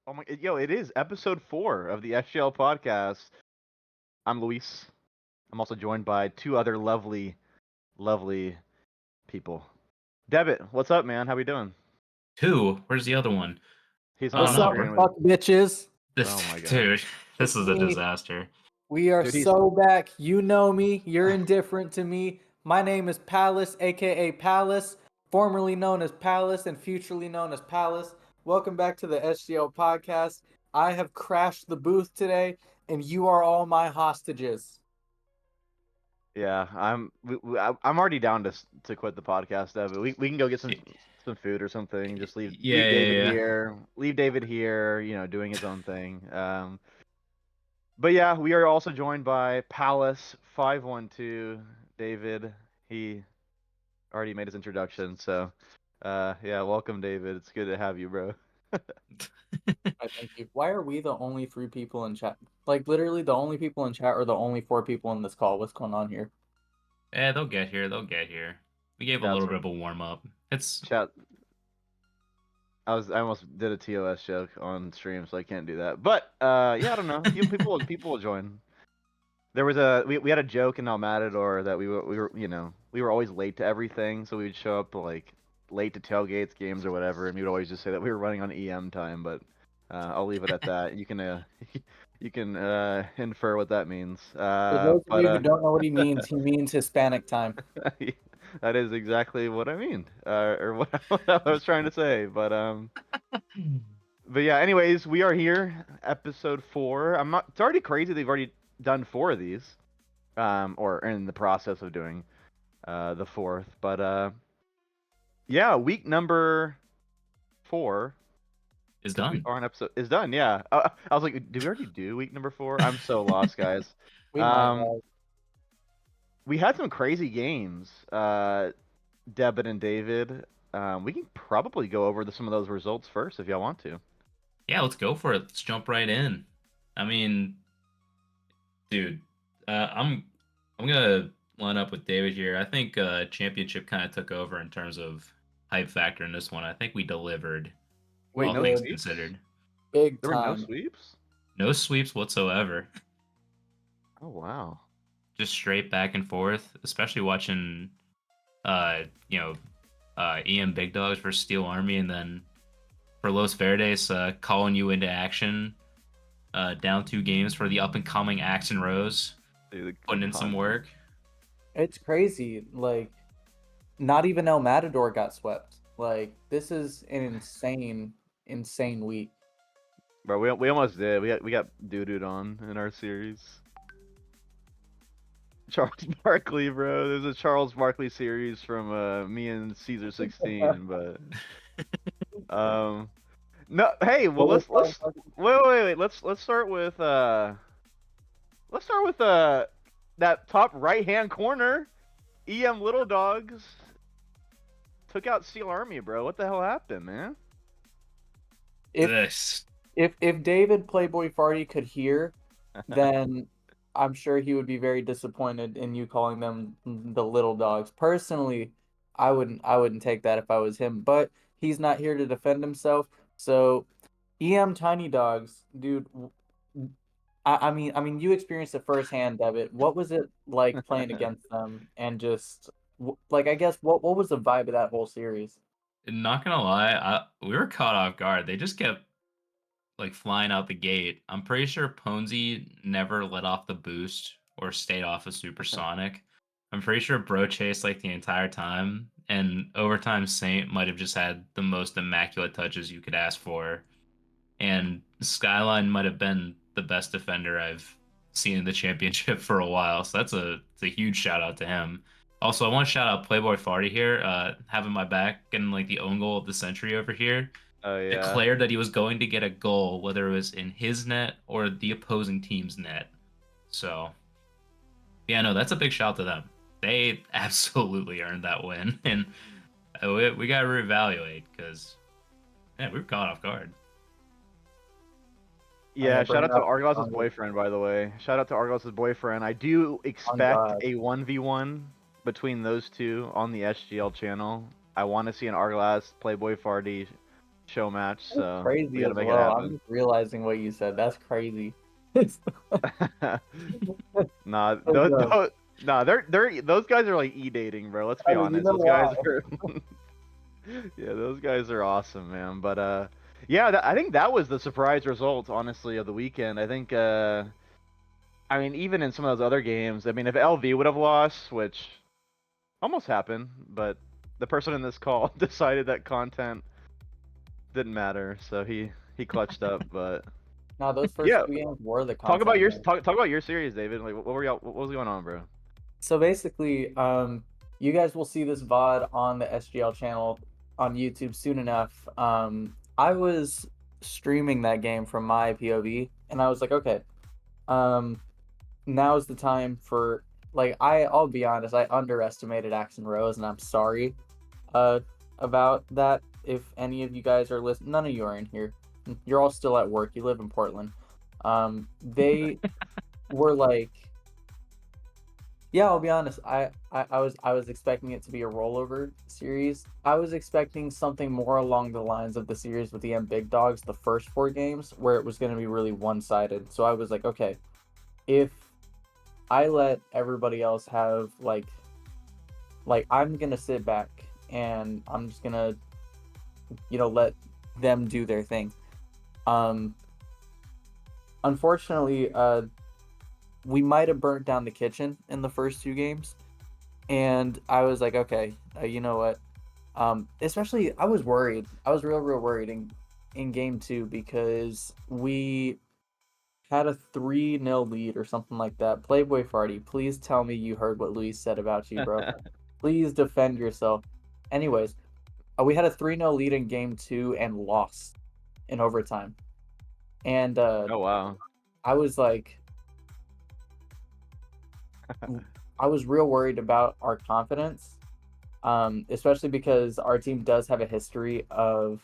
Oh my, yo, it is episode 4 of the SGL podcast. I'm Luis. I'm also joined by two other lovely, lovely people. Debit, what's up, man? How we doing? Two? Where's the other one? He's Oh on What's no, up, screen we're with. fuck bitches? Oh this my god, dude. This It's is a me. disaster. We are dude, he's so back. You know me. You're indifferent to me. My name is Palace, aka Palace, formerly known as Palace and futurely known as Palace. Welcome back to the SGL podcast. I have crashed the booth today, and you are all my hostages. yeah. I'm already down to quit the podcast, Debit. We can go get some food or something. Just leave Yeah, leave yeah, David yeah. here. Leave David here. Doing his own thing. But yeah, we are also joined by Palace 512 David. He already made his introduction, so yeah, welcome, David. It's good to have you, bro. I thank you. Why are we the only 3 people in chat? Like literally the only people in chat or the only 4 people in this call? What's going on here? Yeah, they'll get here. They'll get here. We gave a Chat's little bit of a warm up. It's chat. I almost did a TOS joke on stream, so I can't do that. But yeah, I don't know. People will join. There was we had a joke in El Matador that we were always late to everything, so we would show up like late to tailgates, games or whatever, and we would always just say that we were running on EM time. But I'll leave it at that. You can you can infer what that means. For those of But you who don't know what he means Hispanic time. that is exactly what I mean, or what I was trying to say. But yeah. Anyways, we are here, episode 4. I'm not. It's already crazy. They've already done 4 of these, or in the process of doing the 4th. But yeah, week number 4. is Because we done. are an episode is done. Yeah. I was like, did we already do week number 4? I'm so lost, guys. We might Um, have. we had some crazy games. Debit and David. We can probably go over some of those results first if y'all want to. Yeah, let's go for it. Let's jump right in. I mean, dude, I'm gonna line up with David here. I think championship kind of took over in terms of hype factor in this one. I think we delivered, Wait, We all no things did sweeps? considered. big There were no time. sweeps? No sweeps whatsoever. Oh wow. Just straight back and forth, especially watching uh, you know, EM Big Dogs versus Steel Army, and then for Los Verdes calling you into action, down 2 games for the up and coming Axon Rose, Dude, the putting in some content. work. It's crazy. Like, not even El Matador got swept. Like, this is an insane week. Bro, we almost did. We got doo-dooed on in our series. Charles Barkley, bro. There's a Charles Barkley series from me and Caesar 16, but no. Hey, well, What was let's wait. Let's start with that top right-hand corner. EM Little Dogs took out Steel Army, bro. What the hell happened, man? if This. if David Playboy Farty could hear, then I'm sure he would be very disappointed in you calling them the little dogs. Personally, I wouldn't take that if I was him, but he's not here to defend himself. So, EM Tiny Dogs, dude. I mean, you experienced it firsthand, Devitt. What was it like playing against them, and just like, I guess, what was the vibe of that whole series? Not gonna lie, we were caught off guard. They just kept like flying out the gate. I'm pretty sure Ponzi never let off the boost or stayed off of supersonic. I'm pretty sure Bro chased like the entire time, and overtime Saint might have just had the most immaculate touches you could ask for. And Skyline might have been the best defender I've seen in the championship for a while. So it's a huge shout out to him. Also, I want to shout out Playboy Farty here, having my back, getting like the own goal of the century over here. Oh yeah. Declared that he was going to get a goal, whether it was in his net or the opposing team's net. So, yeah, no, that's a big shout to them. They absolutely earned that win, and we got to reevaluate because, yeah, we were caught off guard. I'm Yeah, gonna shout bring out to up Argos's boyfriend, by the way. Shout out to Argos's boyfriend. I do on expect God. a 1v1 between those two on the SGL channel. I want to see an Argos Playboy Farty show match, That's so we crazy got to as make it well. I'm happen. just realizing what you said. That's crazy. Nah, So dumb. nah, they're those guys are like e-dating, bro. Let's be I mean, you honest. know Those guys why? are, yeah, those guys are awesome, man. But yeah, I think that was the surprise result, honestly, of the weekend. I think, I mean, even in some of those other games, I mean, if LV would have lost, which almost happened, but the person in this call decided that content didn't matter, so he clutched up. But No, those first yeah, two games were the talk about content your games. talk about your series, David. Like, what were y'all? What was going on, bro? So basically, you guys will see this VOD on the SGL channel on YouTube soon enough. I was streaming that game from my POV, and I was like, okay, um, now is the time for like I'll be honest, I underestimated Axe and Rose, and I'm sorry, uh, about that. If any of you guys are listening, none of you are in here. You're all still at work. You live in Portland. They were like, yeah, I'll be honest. I was expecting it to be a rollover series. I was expecting something more along the lines of the series with the M Big Dogs, the first 4 games, where it was going to be really one-sided. So I was like, okay, if I let everybody else have like I'm gonna sit back and I'm just gonna let them do their thing. Um, Unfortunately, we might have burnt down the kitchen in the first 2 games, and I was like, okay, you know what? Especially I was worried. I was real worried in game 2 because we had a 3-0 lead or something like that. Playboy Farty, please tell me you heard what Luis said about you, bro. Please defend yourself. Anyways, we had a 3-0 lead in game 2 and lost in overtime. And Oh wow. I was like, I was real worried about our confidence, especially because our team does have a history of,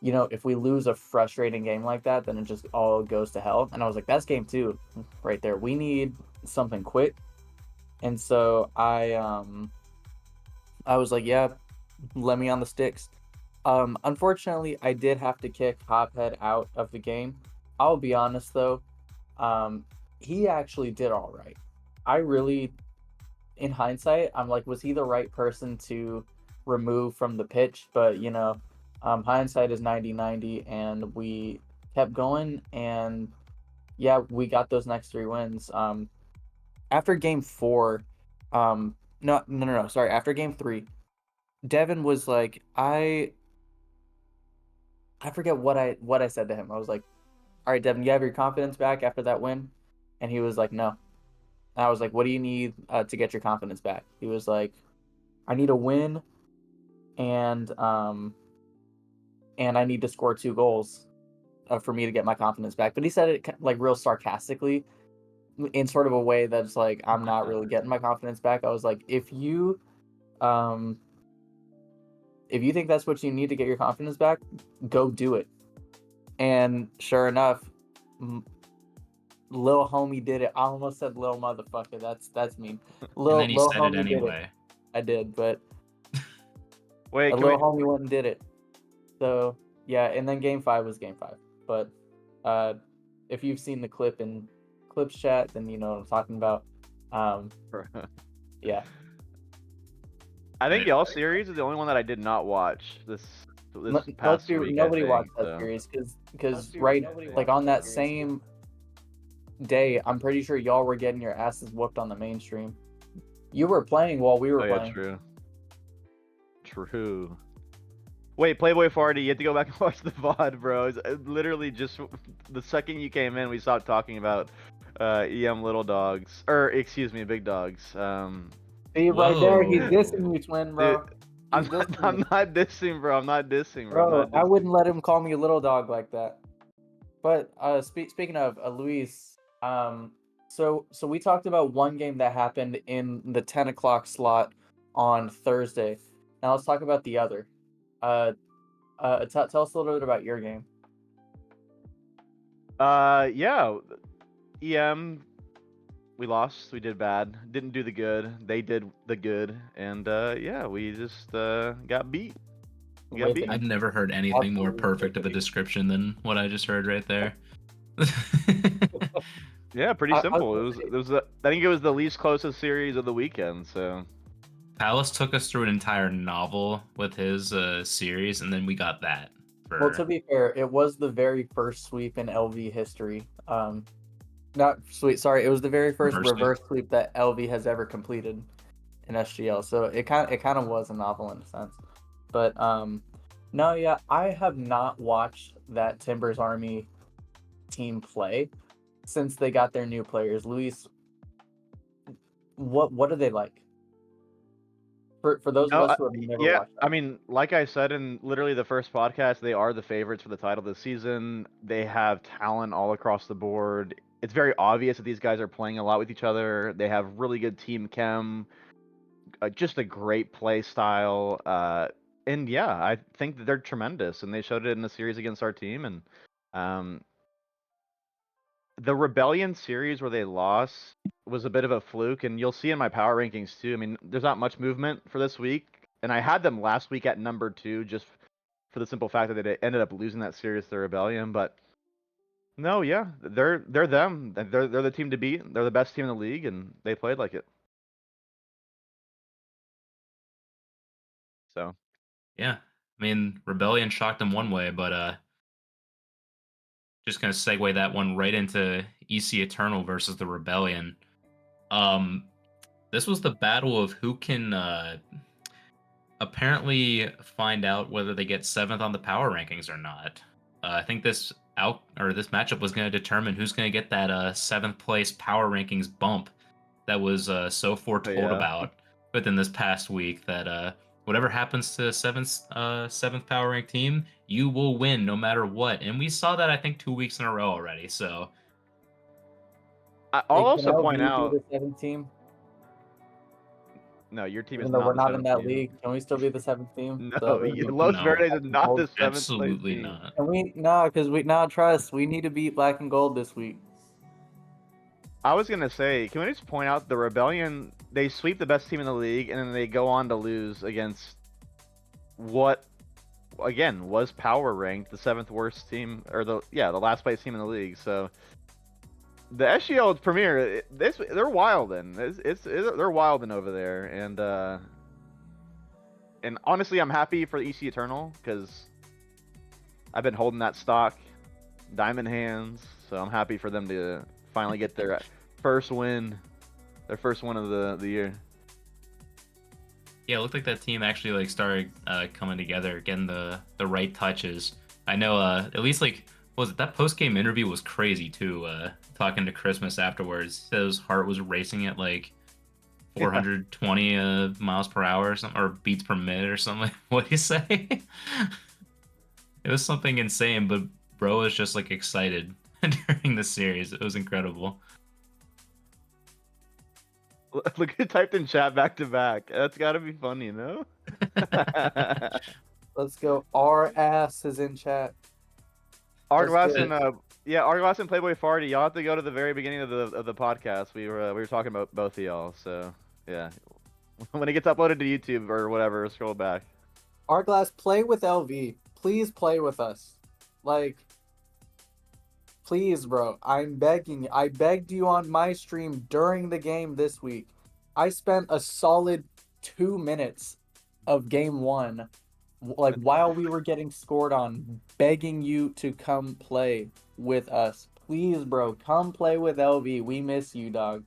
if we lose a frustrating game like that, then it just all goes to hell. And I was like, that's game 2 right there. We need something quick. And so I was like, yeah, let me on the sticks. Unfortunately, I did have to kick Hophead out of the game. I'll be honest though, um, he actually did all right. I really, in hindsight, I'm like, was he the right person to remove from the pitch? But hindsight is 90/90, and we kept going, and yeah, we got those next 3 wins. After game 4, no, sorry, after game 3, Devin was like, I forget what I said to him. I was like, all right, Devin, you have your confidence back after that win, and he was like, no. And I was like, what do you need to get your confidence back? He was like, I need a win, and I need to score 2 goals for me to get my confidence back. But he said it like real sarcastically, in sort of a way that's like, I'm not really getting my confidence back. I was like, um if you think that's what you need to get your confidence back, go do it. And sure enough, Lil homie did it. I almost said little motherfucker. That's mean. And then he Lil said it homie did it. anyway. I did, but Wait, a can we? little homie went and did it. So yeah, and then game 5 was game 5. But if you've seen the clip in clips chat, then you know what I'm talking about. Yeah. I think y'all series is the only one that I did not watch this past week. Nobody I watched think that so. series because right, like on that same day, I'm pretty sure y'all were getting your asses whooped on the mainstream. You were playing while we were Oh yeah, playing. true. True. Wait, Playboy Farty, you have to go back and watch the VOD, bro. It's literally just the second you came in, we stopped talking about EM Little Dogs, or excuse me, Big Dogs. See right there, he's Whoa. dissing you, twin, Dude, bro. He's dissing I'm you. not dissing, bro. I'm not dissing, bro. I'm Bro, not I dissing. wouldn't let him call me a little dog like that. But speaking of Luis, so we talked about one game that happened in the 10 o'clock slot on Thursday. Now let's talk about the other. Tell us a little bit about your game. Yeah, EM, we lost. We did bad. Didn't do the good. They did the good, and yeah, we just got beat. You got With beat. I've never heard anything more Absolutely perfect of a perfect. description than what I just heard right there. Yeah, pretty I was simple. gonna say, It was I think it was the least closest series of the weekend. So Palace took us through an entire novel with his series, and then we got that well, for to be fair, it was the very first sweep in LV history. Not sweep. Sorry, it was the very first reverse sweep. reverse sweep that LV has ever completed in SGL. So it kind of was a novel in a sense. But no, yeah, I have not watched that Timbers Army team play since they got their new players. Luis, what are they like? For those of no, us who have never yeah. watched I them. mean, like I said in literally the first podcast, they are the favorites for the title this season. They have talent all across the board. It's very obvious that these guys are playing a lot with each other. They have really good team chem, just a great play style. And yeah, I think that they're tremendous, and they showed it in the series against our team. And um, the Rebellion series where they lost was a bit of a fluke, and you'll see in my power rankings too. I mean, there's not much movement for this week, and I had them last week at number 2 just for the simple fact that they ended up losing that series to Rebellion. But no, yeah, they're them. They're the team to beat. They're the best team in the league, and they played like it. So Yeah, I mean Rebellion shocked them one way, but just gonna segue that one right into EC Eternal versus the Rebellion. Um, this was the battle of who can apparently find out whether they get seventh on the power rankings or not. I think this matchup was going to determine who's going to get that seventh place power rankings bump that was so foretold yeah. about within this past week. That whatever happens to seventh power rank team, you will win no matter what. And we saw that I think 2 weeks in a row already. So I'll Hey, can also point LV be out, the 7th team? no, your team is Even though not we're the not in 7th that team. league, can we still be the 7th team? No, The Los no, Verdes black is and not gold? the 7th place absolutely team. not. Can we because we now trust we need to beat black and gold this week. I was gonna say, can we just point out the Rebellion? They sweep the best team in the league, and then they go on to lose against what, again, was power ranked the 7th worst team, or the last place team in the league. So the SGL Premier, they're wildin'. They're wildin' over there, and honestly, I'm happy for EC Eternal because I've been holding that stock, diamond hands. So I'm happy for them to finally get their first win. Their first win of the year. Yeah, it looked like that team actually like started coming together, getting the right touches. I know at least like was it that post game interview was crazy too. Talking to Christmas afterwards, he said his heart was racing at like Yeah. 420 miles per hour or something, or beats per minute or something. What do you say? It was something insane, but bro was just like excited during the series. It was incredible. Look who typed in chat back to back. That's gotta be funny, no? Let's go. Our ass is in chat. Let's Arglass do and it. Arglass and Playboy Farty, y'all have to go to the very beginning of the podcast. We were talking about both of y'all, so yeah. When it gets uploaded to YouTube or whatever, scroll back. Arglass, play with LV. Please play with us. Like, please, bro. I'm begging you. I begged you on my stream during the game this week. I spent a solid 2 minutes of game one, like while we were getting scored on, begging you to come play with us. Please, bro, come play with LV. We miss you, dog.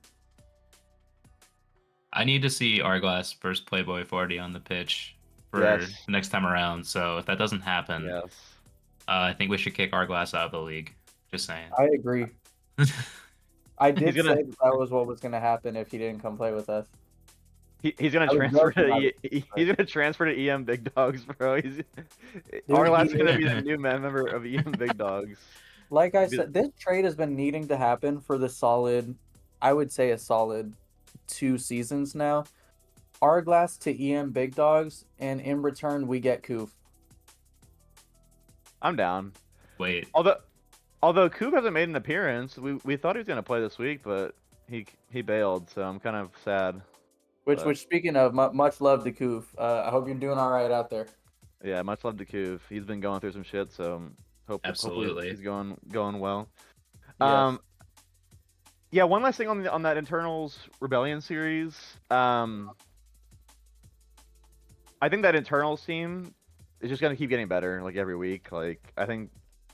I need to see Arglass versus Playboy 40 on the pitch for Yes. the next time around. So if that doesn't happen, Yes. I think we should kick Arglass out of the league. Just saying. I agree. I did gonna- say that was what was going to happen if he didn't come play with us. He's gonna I was transfer joking about to it, he's gonna transfer to EM Big Dogs, bro. he Arglass is gonna is. be the new member of EM Big Dogs. Like I said, this trade has been needing to happen for the solid, I would say a solid 2 seasons now. Hourglass to EM Big Dogs, and in return we get Koof. I'm down. Wait, Although Coop hasn't made an appearance, we thought he was gonna play this week, but he bailed, so I'm kind of sad. Which But speaking of, much love to Koof. I hope you're doing all right out there. Yeah, much love to Kuv. He's been going through some shit, so hopefully Absolutely. he's going well. Yes. Yeah, one last thing on that Internals Rebellion series. I think that Internals team is just gonna keep getting better like every week. Like I think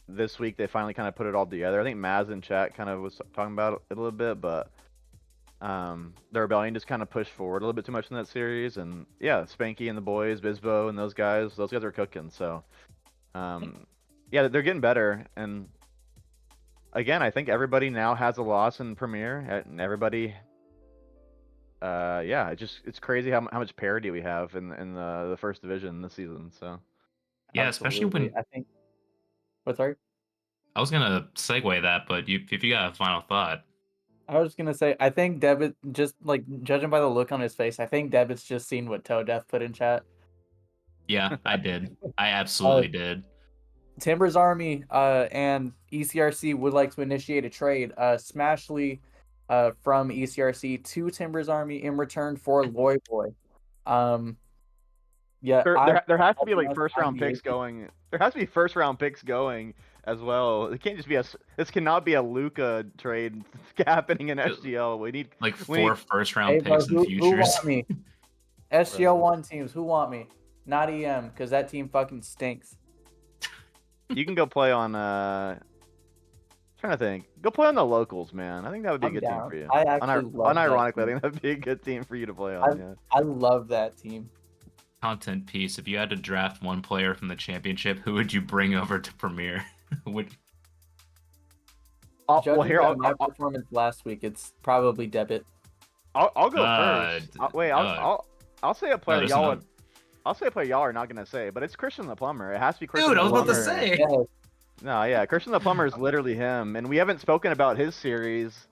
this week they finally kind of put it all together. I think Maz in chat kind of was talking about it a little bit, but the Rebellion just kind of pushed forward a little bit too much in that series. And yeah, Spanky and the boys, Bisbo and those guys are cooking. So yeah, they're getting better. And again, I think everybody now has a loss in Premier, and everybody yeah, it's crazy how much parity we have in the first division this season. So Yeah, especially Absolutely. when I think. What's sorry? I was gonna segue that, but if you got a final thought. I was gonna say, I think Debit, just like judging by the look on his face, I think Debit's just seen what Toe Death put in chat. Yeah, I did. I Uh, absolutely did. Timbers Army and ECRC would like to initiate a trade. Smashley from ECRC to Timbers Army in return for Loy Boy. Um, yeah, there has to I'll be be like honest, first I'm round the picks atheist. going. There has to be first round picks going as well. It can't just be this cannot be a Luca trade happening in SGL. Like We 4 need first-round Hey, bro, picks and who futures. want me? SGL bro. one teams, who want me? Not EM, because that team fucking stinks. You can go play on trying to think. Go play on the locals, man. I think that would be a I'm good team down. for you. I actually love that Unironically, I team. think that'd be a good team for you to play I on. Yeah. I love that team. Content piece. If you had to draft one player from the championship, who would you bring over to Premier? would Well, Judging here by my performance last week, it's probably Debit. I'll go first. Wait, I'll say a no, player there's y'all another. would. I'll say a player y'all are not gonna say, but it's Christian the Plumber. It has to be Christian Dude, I the was about to Plumber. say. Yes. No, yeah, Christian the Plumber is literally him, and we haven't spoken about his series.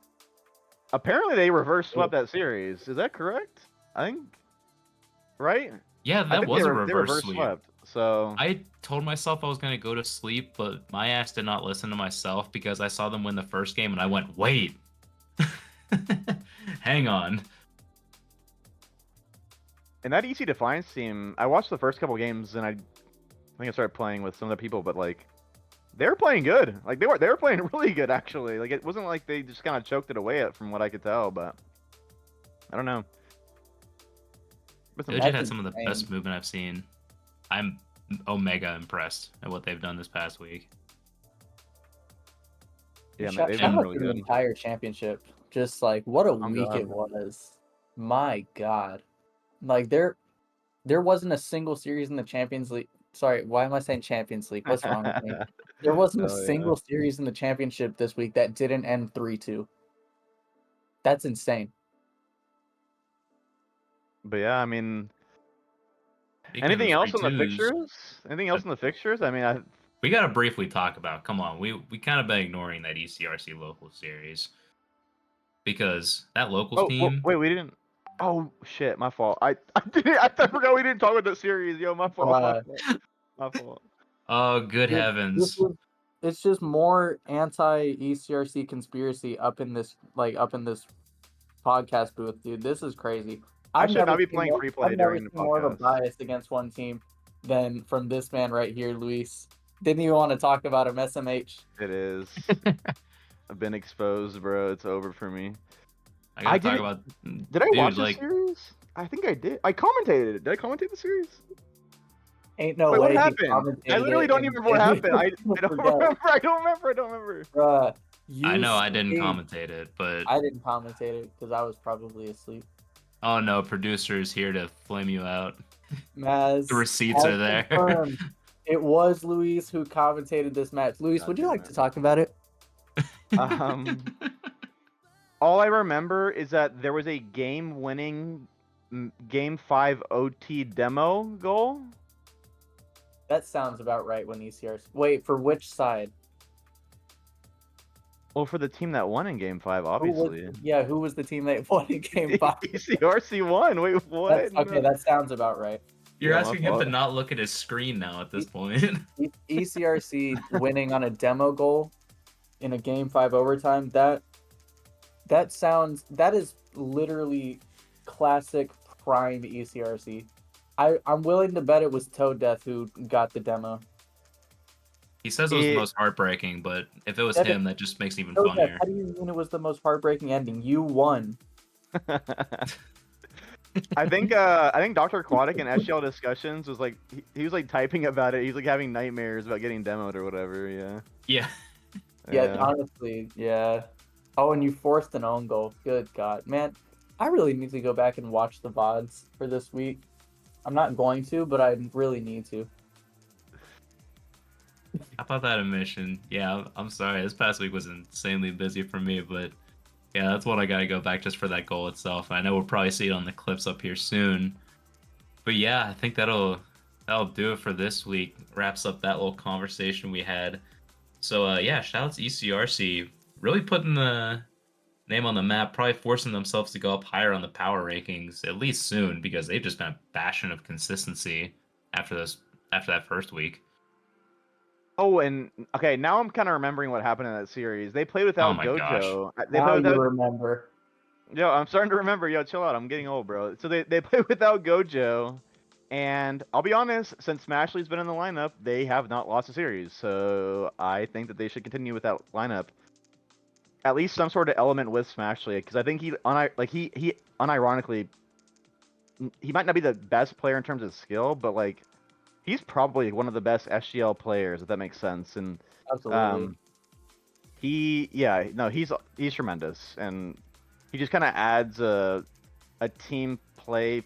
Apparently, they reverse swept that series. Is that correct? I think, right? Yeah, I that think was a they reverse reverse sweep. swept. So I told myself I was gonna go to sleep, but my ass did not listen to myself because I saw them win the first game and I went, wait. Hang on. and that EC Defiance team, I watched the first couple games, and I think I started playing with some of the people, but like they were playing good. Like they were playing really good actually. Like it wasn't like they just kind of choked it away from what I could tell, but I don't know. Gojit That's had some of the insane. best movement I've seen. I'm Omega impressed at what they've done this past week. Yeah, Shout they've shout been out really to the good. entire championship. Just like what a Oh week it god. was. My God. Like there wasn't a single series in the Champions League. Sorry, why am I saying Champions League? What's wrong with me? There wasn't a Oh yeah. single series in the championship this week that didn't end 3-2. That's insane. But yeah, I mean, Speaking of the anything free else on the twos, fixtures? Anything else uh, on the fixtures? I mean, we gotta briefly talk about. Come on, we kind of been ignoring that ECRC local series because that locals team. wait, we didn't. Oh shit, my fault. I didn't. I forgot we didn't talk about that series. Yo, my fault. My Uh, fault. My fault. Oh, good Dude, heavens! it's just more anti ECRC conspiracy up in this podcast booth, dude. This is crazy. I should not be playing free play I've never during the seen more of a podcast. bias against one team than from this man right here, Luis. Didn't even want to talk about him, SMH. It is. I've been exposed, bro. It's over for me. I gotta talk didn't. about. Did I Dude, watch the like, series? I think I did. I commentated it. Did I commentate the series? Ain't no Wait, what way he happened? commentated I literally it don't even remember what happened. I don't forget. remember. I don't remember. I don't remember. Bruh, I you know I didn't see. commentate it, but I didn't commentate it because I was probably asleep. oh no, producer's here to flame you out. Maz, The receipts as are there. confirmed, it was Luis who commentated this match. Luis, God would you damn like it. to talk about it? All I remember is that there was a game-winning Game 5 OT demo goal. That sounds about right when ECRs. Wait, for which side? Well, for the team that won in Game 5, Who obviously. who was the team that won in Game 5? ECRC won. Wait, what? Okay, that sounds about right. You're Yeah, my asking him to fault. not look at his screen now at this point. ECRC winning on a demo goal in a Game 5 overtime. That is literally classic prime ECRC. I'm willing to bet it was Toe Death who got the demo. He says it was the most heartbreaking, but if it was Devin, him, that just makes it even Toe Death, funnier. how do you mean it was the most heartbreaking ending? You won. I think Dr. Aquatic in SGL discussions was like he was like typing about it. He's like having nightmares about getting demoed or whatever. Yeah. Yeah. Yeah, honestly, yeah. Oh, and you forced an own goal. Good God, man! I really need to go back and watch the VODs for this week. I'm not going to, but I really need to. I thought that admission. Yeah, I'm sorry. This past week was insanely busy for me, but yeah, that's what I got to go back just for that goal itself. I know we'll probably see it on the clips up here soon. But yeah, I think that'll do it for this week. Wraps up that little conversation we had. So yeah, shout out to ECRC, really putting the name on the map, probably forcing themselves to go up higher on the power rankings at least soon because they've just been a bastion of consistency after that first week. Oh, and okay, now I'm kind of remembering what happened in that series. They played Oh without my gosh. Gojo. They Now played you without. remember. Yo, I'm starting to remember. Yo, chill out. I'm getting old, bro. So they played without Gojo, and I'll be honest. Since Smashley's been in the lineup, they have not lost a series. So I think that they should continue with that lineup. At least some sort of element with Smashley, because I think he unironically he might not be the best player in terms of skill, but like he's probably one of the best SGL players, if that makes sense. And Absolutely. he's tremendous, and he just kind of adds a team play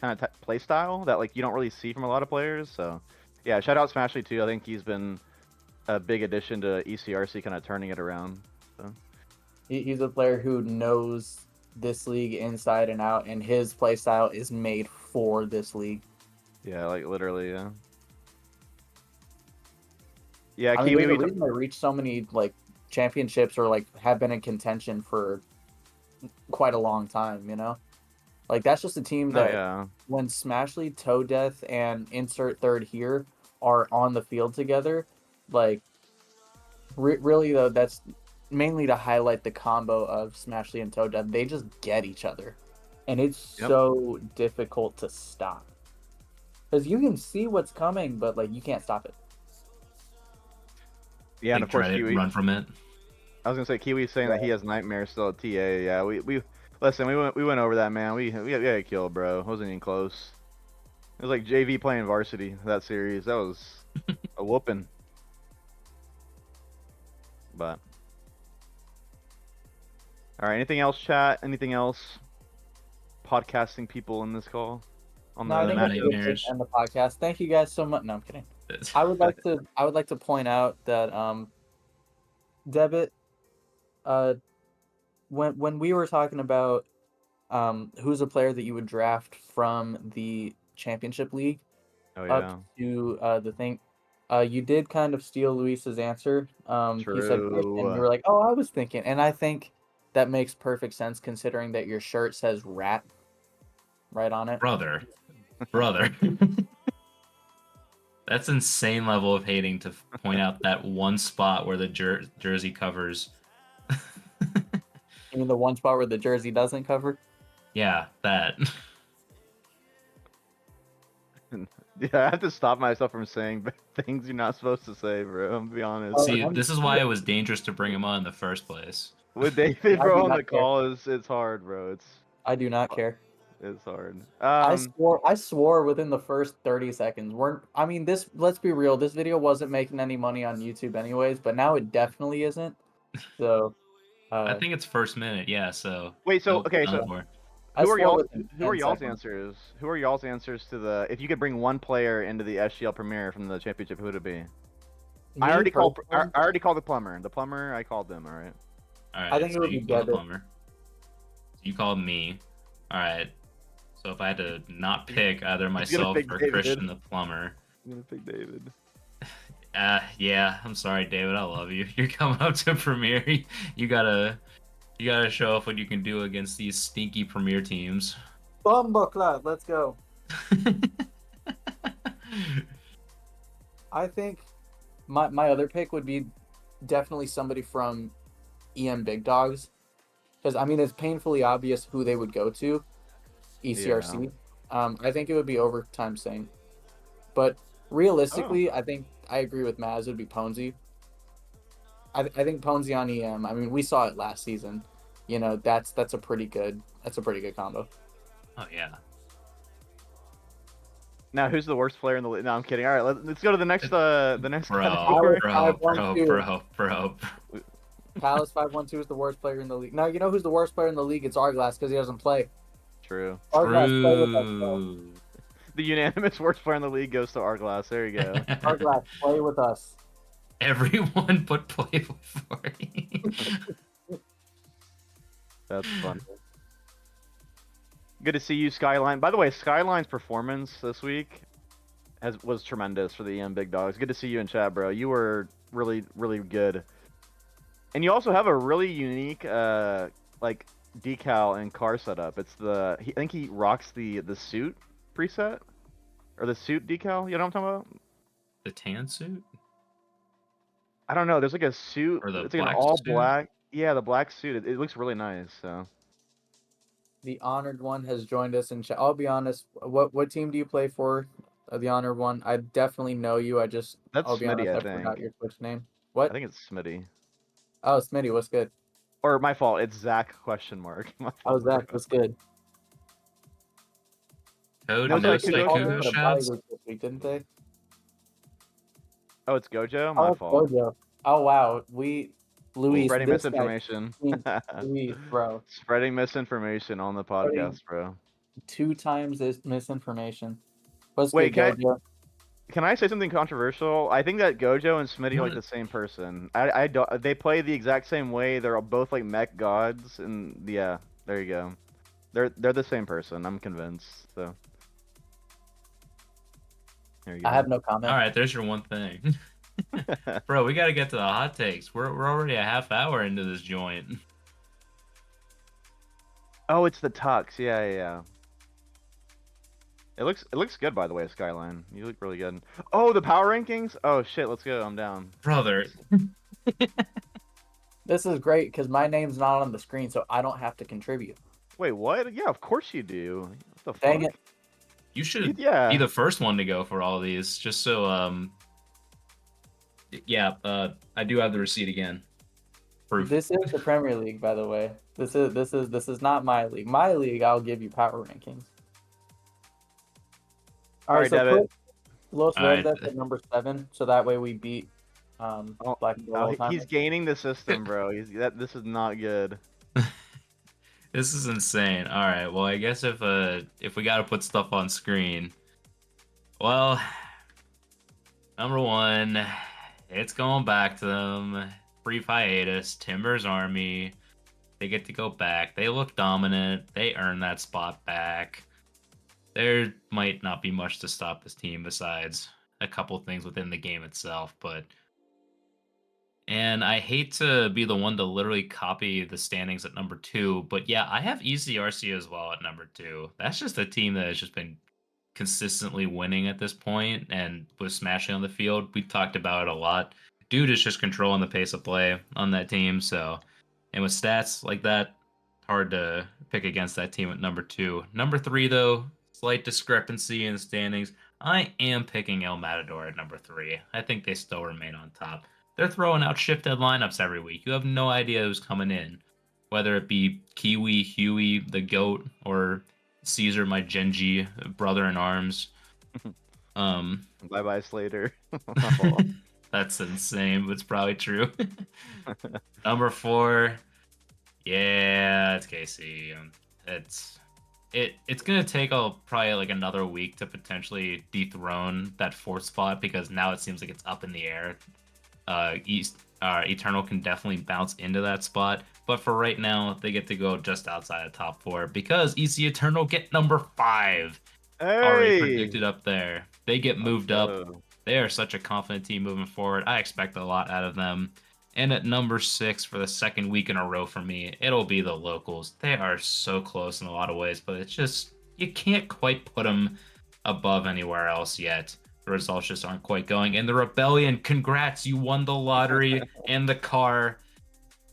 kind of play style that like you don't really see from a lot of players. So yeah, shout out Smashley too. I think he's been a big addition to ECRC, kind of turning it around. So. He's a player who knows this league inside and out, and his play style is made for this league. Yeah, like literally, yeah. Yeah, I mean, Kiwi. there's a reason they reached so many like championships or like have been in contention for quite a long time. You know, like that's just a team that yeah. when Smashley, Toe Death, and insert third here are on the field together, like really though, that's mainly to highlight the combo of Smashley and Toe Death. They just get each other, and it's so difficult to stop because you can see what's coming, but like you can't stop it. Yeah, Like, and of course Kiwi. Run from it. I was gonna say Kiwi's saying that he has nightmares still at TA. Yeah, we listen. We went over that, man. We got a kill, bro. It wasn't even close. It was like JV playing varsity that series. That was a whooping. But all right, anything else, chat? Anything else? Podcasting people in this call on No, I think Matt that's a good place to end the podcast. Thank you guys so much. No, I'm kidding. I would like to point out that Debit, when we were talking about who's a player that you would draft from the championship league up to the thing, you did kind of steal Luis's answer. He said Christian. You were like, oh, I was thinking, and I think that makes perfect sense considering that your shirt says rat right on it. Brother. That's insane level of hating to point out that one spot where the jersey covers. You mean the one spot where the jersey doesn't cover? Yeah, that. Yeah, I have to stop myself from saying things you're not supposed to say, bro. I'm gonna be honest. See, this is why it was dangerous to bring him on in the first place. With David, bro, on the call it's hard, bro. I do not care. It's hard. I swore within the first 30 seconds. Let's be real, this video wasn't making any money on YouTube anyways, but now it definitely isn't. So I think it's first minute, yeah, so wait, so okay, so who are y'all's answers? Who are y'all's answers to the if you could bring one player into the SGL Premier from the championship, who would it be? I already called the plumber. The plumber, I called them, alright. Alright, I think it would be the plumber. You called me. Alright. So if I had to not pick either myself or Christian the plumber. I'm gonna pick David. Yeah, I'm sorry, David. I love you. You're coming up to Premier. You gotta show off what you can do against these stinky Premier teams. Bumbleclad, let's go. I think my other pick would be definitely somebody from EM Big Dogs, because I mean it's painfully obvious who they would go to. ECRC. I think it would be overtime Saint. But realistically, I think I agree with Maz. It would be Ponzi. I think Ponzi on EM. I mean, we saw it last season. You know, that's a pretty good combo. Oh yeah. Now, who's the worst player in the league? No, I'm kidding. All right, let's go to the next Bro, category. bro. Palace 512 is the worst player in the league. Now you know who's the worst player in the league? It's Arglass because he doesn't play. True. Arglass, play with us, bro. The unanimous worst player in the league goes to Arglass. There you go. Arglass, play with us. Everyone but Playboy 40. That's fun. Good to see you, Skyline. By the way, Skyline's performance this week was tremendous for the EM Big Dogs. Good to see you in chat, bro. You were really, really good. And you also have a really unique, like, decal and car setup. It's I think he rocks the suit preset, or the suit decal. You know what I'm talking about? The tan suit? I don't know. There's like a suit. Or the it's like an black all suit? black. Yeah, the black suit. It looks really nice. So. The honored one has joined us in chat. I'll be honest. What team do you play for? The honored one. I definitely know you. That's I'll be Smitty, honest. I I forgot think. your Twitch name. I What? think it's Smitty. Oh, Smitty. What's good? Or my fault. It's Zach ? My fault, Oh, Zach. bro. What's good? Code No, no it's like Kugo Put a shots? body this week, didn't they? Oh, it's Gojo. Oh, My it's fault. Gojo. Oh wow. Luis, Spreading this guy misinformation. Luis, bro. Spreading misinformation on the podcast, bro. 2 times this misinformation. What's Wait, good, Gojo? can I say something controversial? I think that Gojo and Smitty are like the same person. I don't. They play the exact same way. They're both like mech gods, and yeah, there you go. They're the same person. I'm convinced. So there you go. I have no comment. All right, there's your one thing. Bro, we got to get to the hot takes. We're already a half hour into this joint. Oh, it's the tux. Yeah. It looks good, by the way, Skyline. You look really good. Oh, the power rankings? Oh shit, let's go. I'm down. Brother. This is great because my name's not on the screen, so I don't have to contribute. Wait, what? Yeah, of course you do. What the Dang fuck? it. You should be Yeah. the first one to go for all these, just so I do have the receipt again. Proof. This is the Premier League, by the way. This is not my league. My league, I'll give you power rankings. All right, so Devin. put Los All right. Verdes at number 7, so that way we beat Black and Gold all the time. He's gaining the system, bro. This is not good. This is insane. All right, well, I guess if we got to put stuff on screen, well, number 1, it's going back to them. Brief hiatus, Timber's Army. They get to go back. They look dominant. They earn that spot back. There might not be much to stop this team besides a couple things within the game itself, and I hate to be the one to literally copy the standings at number 2, but yeah, I have ECRC as well at number 2. That's just a team that has just been consistently winning at this point and was smashing on the field. We've talked about it a lot. Dude is just controlling the pace of play on that team, and with stats like that, hard to pick against that team at number 2. Number 3, though, slight discrepancy in the standings. I am picking El Matador at number 3. I think they still remain on top. They're throwing out shifted lineups every week. You have no idea who's coming in, whether it be Kiwi, Huey, the GOAT, or Caesar, my Genji brother in arms. Bye, Slater. That's insane, but it's probably true. Number 4, yeah, it's KC. It's gonna take probably like another week to potentially dethrone that 4th spot because now it seems like it's up in the air. Eternal can definitely bounce into that spot, but for right now, they get to go just outside of top 4 because EC Eternal get number 5. Already predicted up there. They get moved up. They are such a confident team moving forward. I expect a lot out of them. And at number 6 for the 2nd week in a row for me, it'll be the Locals. They are so close in a lot of ways, but it's just, you can't quite put them above anywhere else yet. The results just aren't quite going. And the Rebellion, congrats, you won the lottery and the car.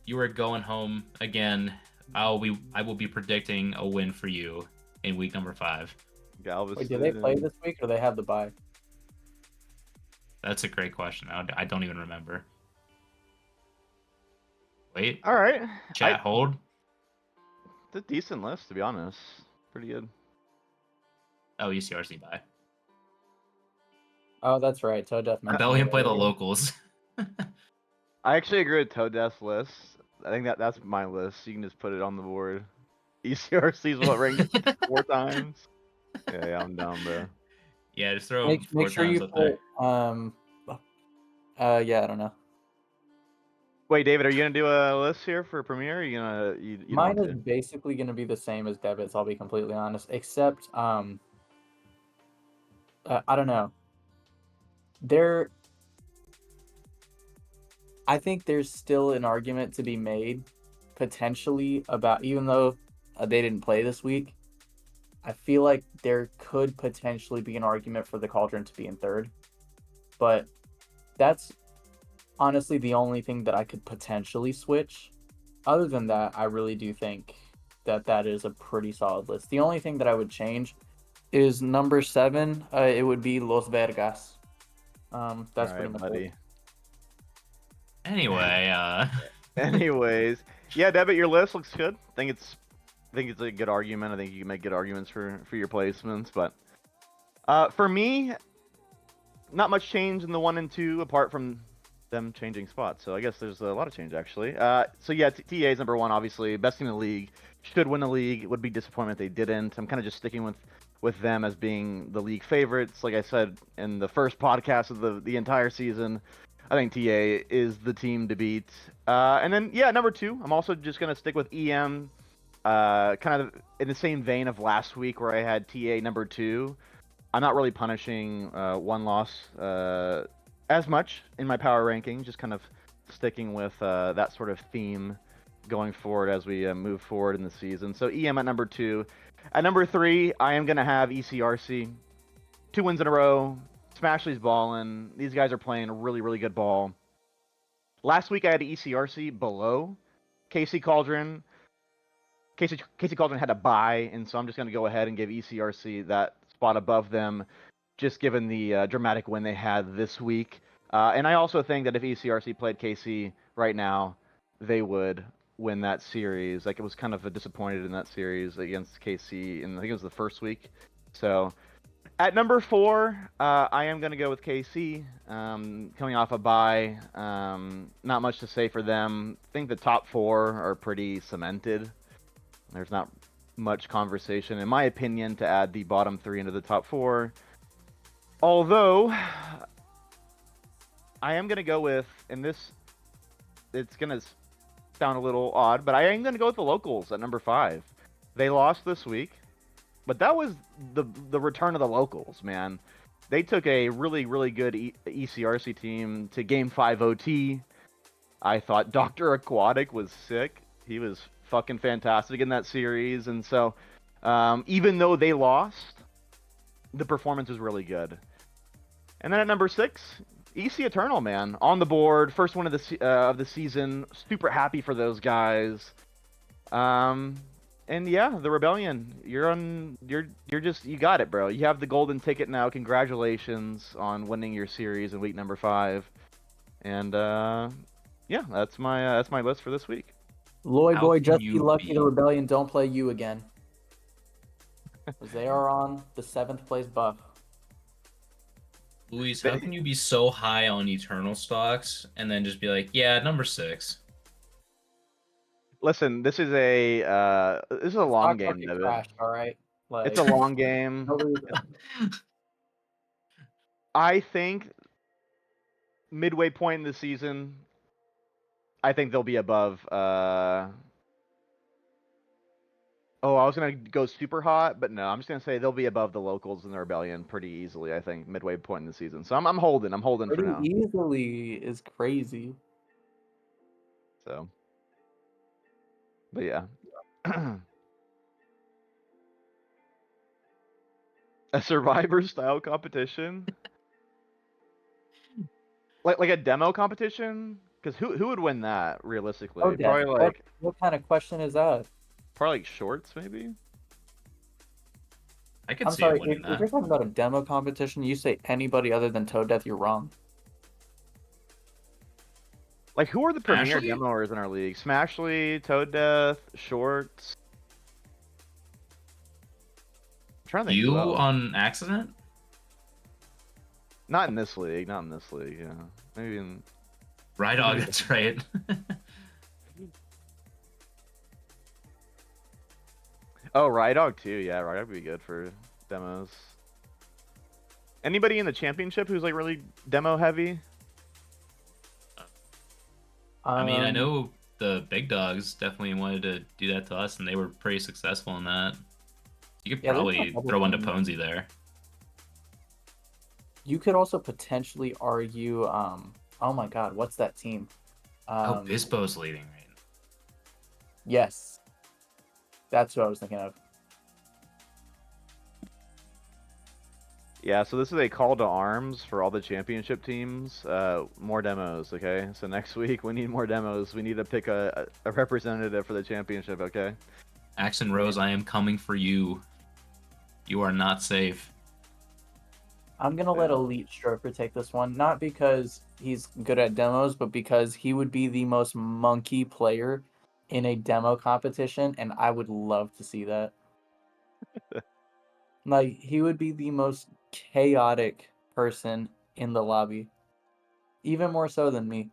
You are going home again. I will be predicting a win for you in week number 5. Wait, do they play Galveston. this week or they have the bye? That's a great question. I don't even remember. Wait, All right. chat hold. It's a decent list, to be honest. Pretty good. Oh, ECRC bye. Oh, that's right. Toe Death I bet mentioned we it can play the earlier. locals. I actually agree with Toad Death's list. I think that's my list. You can just put it on the board. ECRC is what ranked 4 times. Yeah, I'm down, bro. Yeah, just throw Make 4 sure times you up there. put yeah, I don't know. Wait, David, are you gonna do a list here for Premiere? Or you gonna you don't Mine want is to? basically going to be the same as Devitt's, I'll be completely honest, except I don't know. I think there's still an argument to be made potentially about, even though they didn't play this week, I feel like there could potentially be an argument for the Cauldron to be in third. But that's honestly the only thing that I could potentially switch. Other than that, I really do think that is a pretty solid list. The only thing that I would change is number 7. It would be Los Vergas. All That's pretty right, much buddy. it. Anyway, Anyways, yeah, David, your list looks good. I think it's a good argument. I think you can make good arguments for your placements. But for me, not much change in the 1 and 2 apart from them changing spots. So I guess there's a lot of change actually. So yeah, TA is number 1, obviously, best team in the league. Should win the league. It would be disappointment if they didn't. I'm kind of just sticking with them as being the league favorites. Like I said in the first podcast of the entire season, I think TA is the team to beat. And then yeah, number 2, I'm also just gonna stick with EM. Kind of in the same vein of last week where I had TA number 2. I'm not really punishing one loss as much in my power ranking, just kind of sticking with that sort of theme going forward as we move forward in the season. So EM at number 2. At number 3, I am going to have ECRC. 2 wins in a row. Smashley's balling. These guys are playing really, really good ball. Last week I had ECRC below KC Cauldron. KC Cauldron had a bye, and so I'm just going to go ahead and give ECRC that spot above them, just given the dramatic win they had this week. And I also think that if ECRC played KC right now, they would win that series. Like, it was kind of disappointed in that series against KC, and I think it was the first week. So at number 4, I am going to go with KC, coming off a bye. Not much to say for them. I think the top 4 are pretty cemented. There's not much conversation, in my opinion, to add the bottom 3 into the top 4. Although, I am going to go with, and this, it's going to sound a little odd, but I am going to go with the locals at number 5. They lost this week, but that was the return of the locals, man. They took a really, really good ECRC team to Game 5 OT. I thought Dr. Aquatic was sick. He was fucking fantastic in that series, and so even though they lost, the performance was really good. And then at number 6, EC Eternal, man, on the board, first one of the season. Super happy for those guys. And yeah, the Rebellion, you got it, bro. You have the golden ticket now. Congratulations on winning your series in week number 5. And yeah, that's my list for this week. Lloyd How boy, can just be you lucky be- the Rebellion don't play you again. Because they are on the 7th place buff. Luis, how can you be so high on Eternal stocks and then just be like, yeah, number 6? Listen, this is a long Stock game, market David. crashed, alright? Like, It's a long game. no reason. I think midway point in the season, I think they'll be above. Oh, I was gonna go super hot, but no, I'm just gonna say they'll be above the locals in the Rebellion pretty easily. I think midway point in the season. So I'm holding for Pretty now. easily is crazy. So, but yeah. A Survivor style competition, like a demo competition, because who would win that realistically? Oh, Probably Dad, like what kind of question is that? Shorts maybe. I could I'm see him sorry, winning if that. you're talking about a demo competition, you say anybody other than Toad Death, you're wrong. Like, who are the premier Ashley? demoers in our league? Smashly, Toad Death, Shorts. I'm trying to think who You else. on accident? Not in this league. Not in this league. Yeah, maybe in. Right, dog. That's right. Oh, Rydog too. Yeah, Rydog would be good for demos. Anybody in the championship who's like really demo heavy? I mean, I Um, know the big dogs definitely wanted to do that to us, and they were pretty successful in that. You could yeah, there's a probably couple throw one to teams. Ponesy there. You could also potentially argue, oh my God, what's that team? Oh, Bispo's leading right now. Yes, that's what I was thinking of. Yeah, so this is a call to arms for all the championship teams. More demos, okay? So next week we need more demos. We need to pick a representative for the championship, okay? Axon Rose, I am coming for you. You are not safe. I'm gonna let Yeah. Elite Stroker take this one, not because he's good at demos, but because he would be the most monkey player in a demo competition, and I would love to see that. Like, he would be the most chaotic person in the lobby, even more so than me.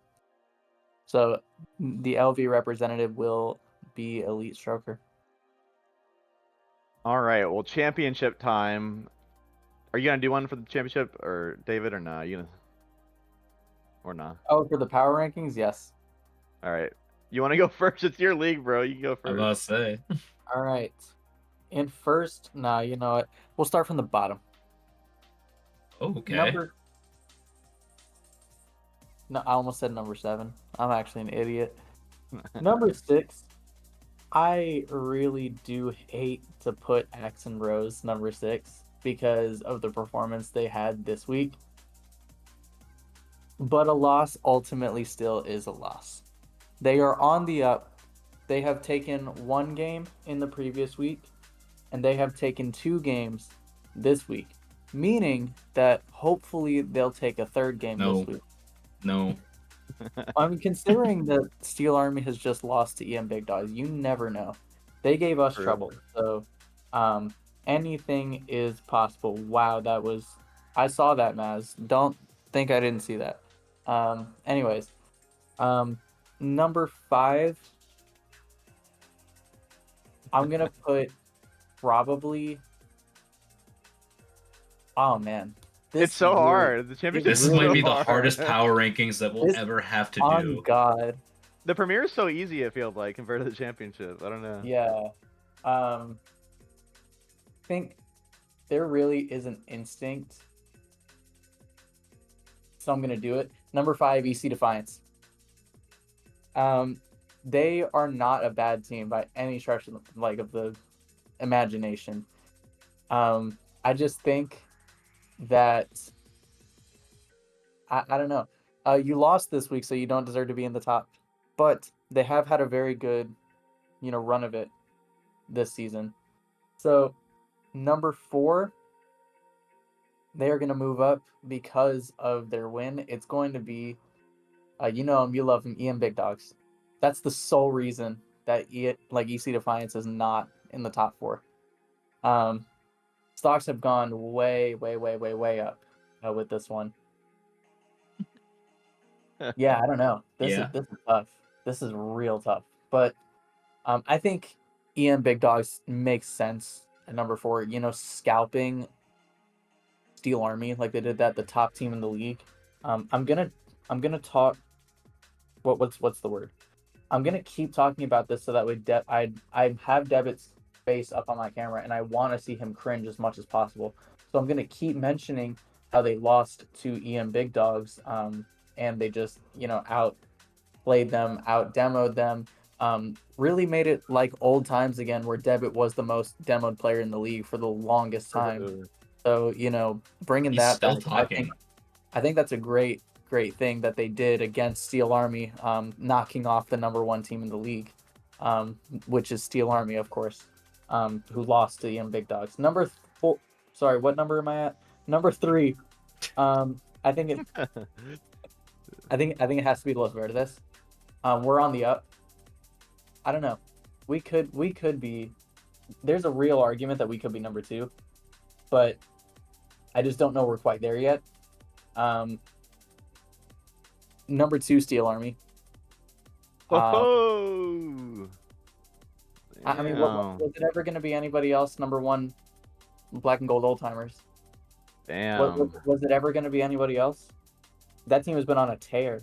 So the LV representative will be Elite Stroker. All right, well, championship time. Are you gonna do one for the championship, or David, or nah? You gonna or nah? Oh, for the power rankings, yes. All right, you want to go first? It's your league, bro. You can go I'm first. about to say. All right. In first, nah, you know what? We'll start from the bottom. Oh, okay. No, I almost said number 7. I'm actually an idiot. Number 6. I really do hate to put Axe and Rose number 6 because of the performance they had this week. But a loss ultimately still is a loss. They are on the up. They have taken 1 game in the previous week, and they have taken 2 games this week, meaning that hopefully they'll take a 3rd game No. this week. No. I'm considering that Steel Army has just lost to EM Big Dogs. You never know. They gave us True. trouble, so anything is possible. Wow, that was. I saw that, Maz. Don't think I didn't see that. Anyways, number 5. I'm gonna put probably. Oh man, It's so really- hard. The championship This is might so be the hard. hardest power rankings that we'll This- ever have to On do. God. The premiere is so easy. It feels like compared to the championship. I don't know. Yeah. I think there really is an instinct. So I'm gonna do it. Number 5, EC Defiance. They are not a bad team by any stretch of the imagination. I just think that I don't know. You lost this week, so you don't deserve to be in the top. But they have had a very good, run of it this season. So number 4, they are going to move up because of their win. It's going to be, you know him, you love him, EM Big Dogs. That's the sole reason that EC Defiance is not in the top 4. Stocks have gone way, way, way, way, way up with this one. Yeah, I don't know. This is tough. This is real tough. But I think EM Big Dogs makes sense at number 4. Scalping Steel Army like they did that, the top team in the league. I'm gonna talk. What's the word? I'm gonna keep talking about this so that way I have Debit's face up on my camera and I want to see him cringe as much as possible. So I'm gonna keep mentioning how they lost to EM Big Dogs, and they just outplayed them, out demoed them. Really made it like old times again, where Debit was the most demoed player in the league for the longest time. So bringing He's that still back, talking. I think that's a great thing that they did against Steel Army, knocking off the number 1 team in the league, which is Steel Army, of course, who lost to the Big Dogs. Number Sorry, what number am I at? Number 3. I think it. I think it has to be Los Verdes. We're on the up. I don't know. We could be. There's a real argument that we could be number 2, but I just don't know we're quite there yet. Number 2, Steel Army. Oh, I mean, was it ever going to be anybody else? Number 1, Black and Gold Old Timers. damn. Was it ever going to be anybody else? That team has been on a tear.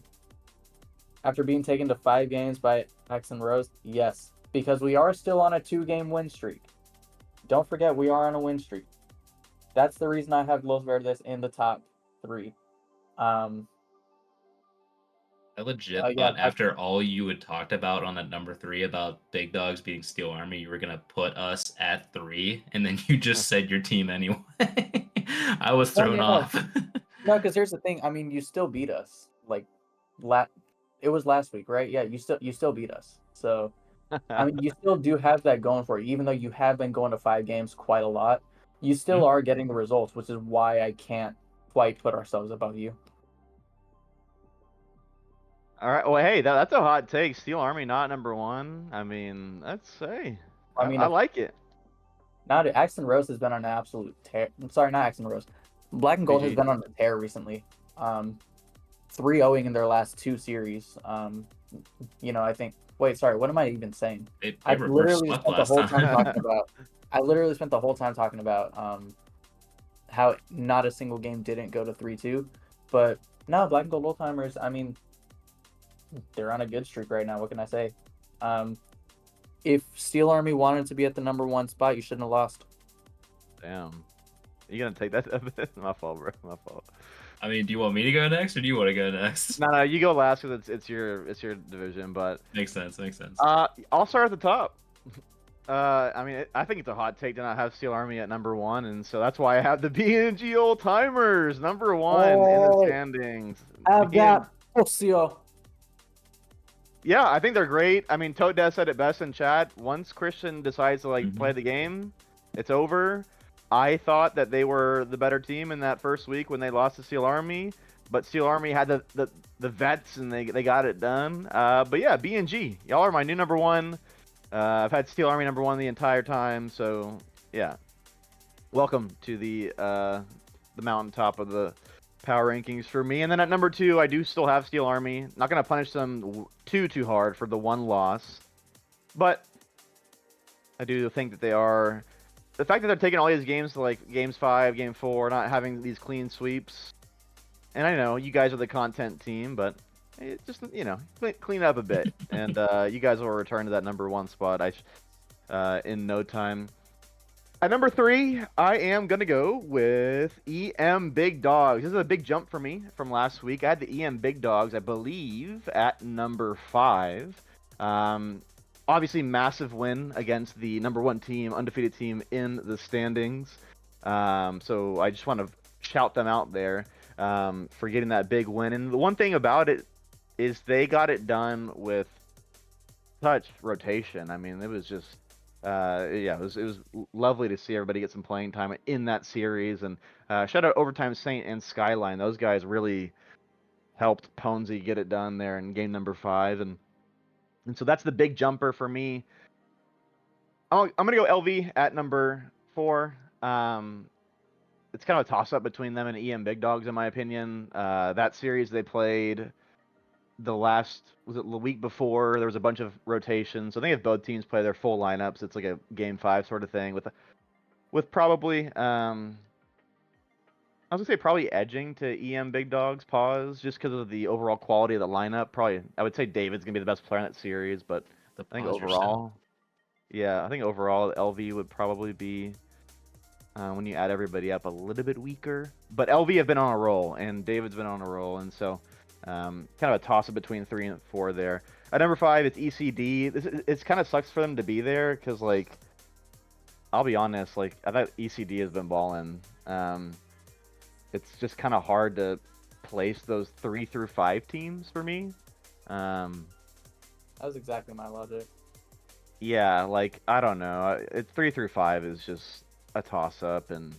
After being taken to 5 games by X and Rose, yes, because we are still on a 2-game win streak. Don't forget, we are on a win streak. That's the reason I have Los Verdes in the top 3. I legit Yeah, thought after all you had talked about on that number 3 about Big Dogs being Steel Army, you were gonna put us at 3, and then you just said your team anyway. I was thrown off. No, because here's the thing. I mean, you still beat us. Like, it was last week, right? Yeah, you still beat us. So, I mean, you still do have that going for you, even though you have been going to 5 games quite a lot. You still are getting the results, which is why I can't quite put ourselves above you. All right. Well, hey, that's a hot take. Steel Army not number 1. I mean, I like it. Not Axe and Rose has been on an absolute tear. I'm sorry, not Axe and Rose. Black and Gold has been on a tear recently. 3-0ing in their last 2 series. I think. Wait, sorry. What am I even saying? I literally spent the whole time talking about. I literally spent the whole time talking about how not a single game didn't go to 3-2, but no, Black and Gold Old Timers. I mean, they're on a good streak right now. What can I say? If Steel Army wanted to be at the number 1 spot, you shouldn't have lost. Damn. You gonna take that? My fault, bro. My fault. I mean, do you want me to go next, or do you want to go next? No, you go last because it's your division. But makes sense. I'll start at the top. I mean, I think it's a hot take to not have Steel Army at number 1, and so that's why I have the BNG Old Timers number 1 in the standings. I've got Ocio. Yeah, I think they're great. I mean, Toad Death said it best in chat. Once Christian decides to play the game, it's over. I thought that they were the better team in that first week when they lost to Steel Army, but Steel Army had the vets and they got it done. But yeah, BNG, y'all are my new number 1. I've had Steel Army number 1 the entire time, so yeah. Welcome to the mountaintop of the power rankings for me. And then at number 2, I do still have Steel Army. Not gonna punish them too hard for the 1 loss, but I do think that they are. The fact that they're taking all these games to like games 5, game 4, not having these clean sweeps. And I know you guys are the content team, but it just clean up a bit, and you guys will return to that number 1 spot in no time. At number 3, I am gonna go with EM Big Dogs. This is a big jump for me from last week. I had the EM Big Dogs, I believe, at number 5. Obviously, massive win against the number 1 team, undefeated team in the standings. So I just want to shout them out there for getting that big win. And the one thing about it is they got it done with such rotation. I mean, it was just, it was lovely to see everybody get some playing time in that series. And shout out Overtime Saint and Skyline. Those guys really helped Ponzi get it done there in game number 5. And so that's the big jumper for me. I'm going to go LV at number 4. It's kind of a toss-up between them and EM Big Dogs, in my opinion. That series they played was it the week before? There was a bunch of rotations. So I think if both teams play their full lineups, it's like a game 5 sort of thing with probably I was gonna say probably edging to EM Big Dogs pause just because of the overall quality of the lineup. Probably I would say David's gonna be the best player in that series, but I think overall, LV would probably be when you add everybody up a little bit weaker. But LV have been on a roll, and David's been on a roll, and so kind of a toss up between 3 and 4 there. At number 5, it's ECD. It's kind of sucks for them to be there because I'll be honest, I thought ECD has been balling. It's just kind of hard to place those 3 through 5 teams for me. That was exactly my logic. Yeah, I don't know. It's 3 through 5 is just a toss up, and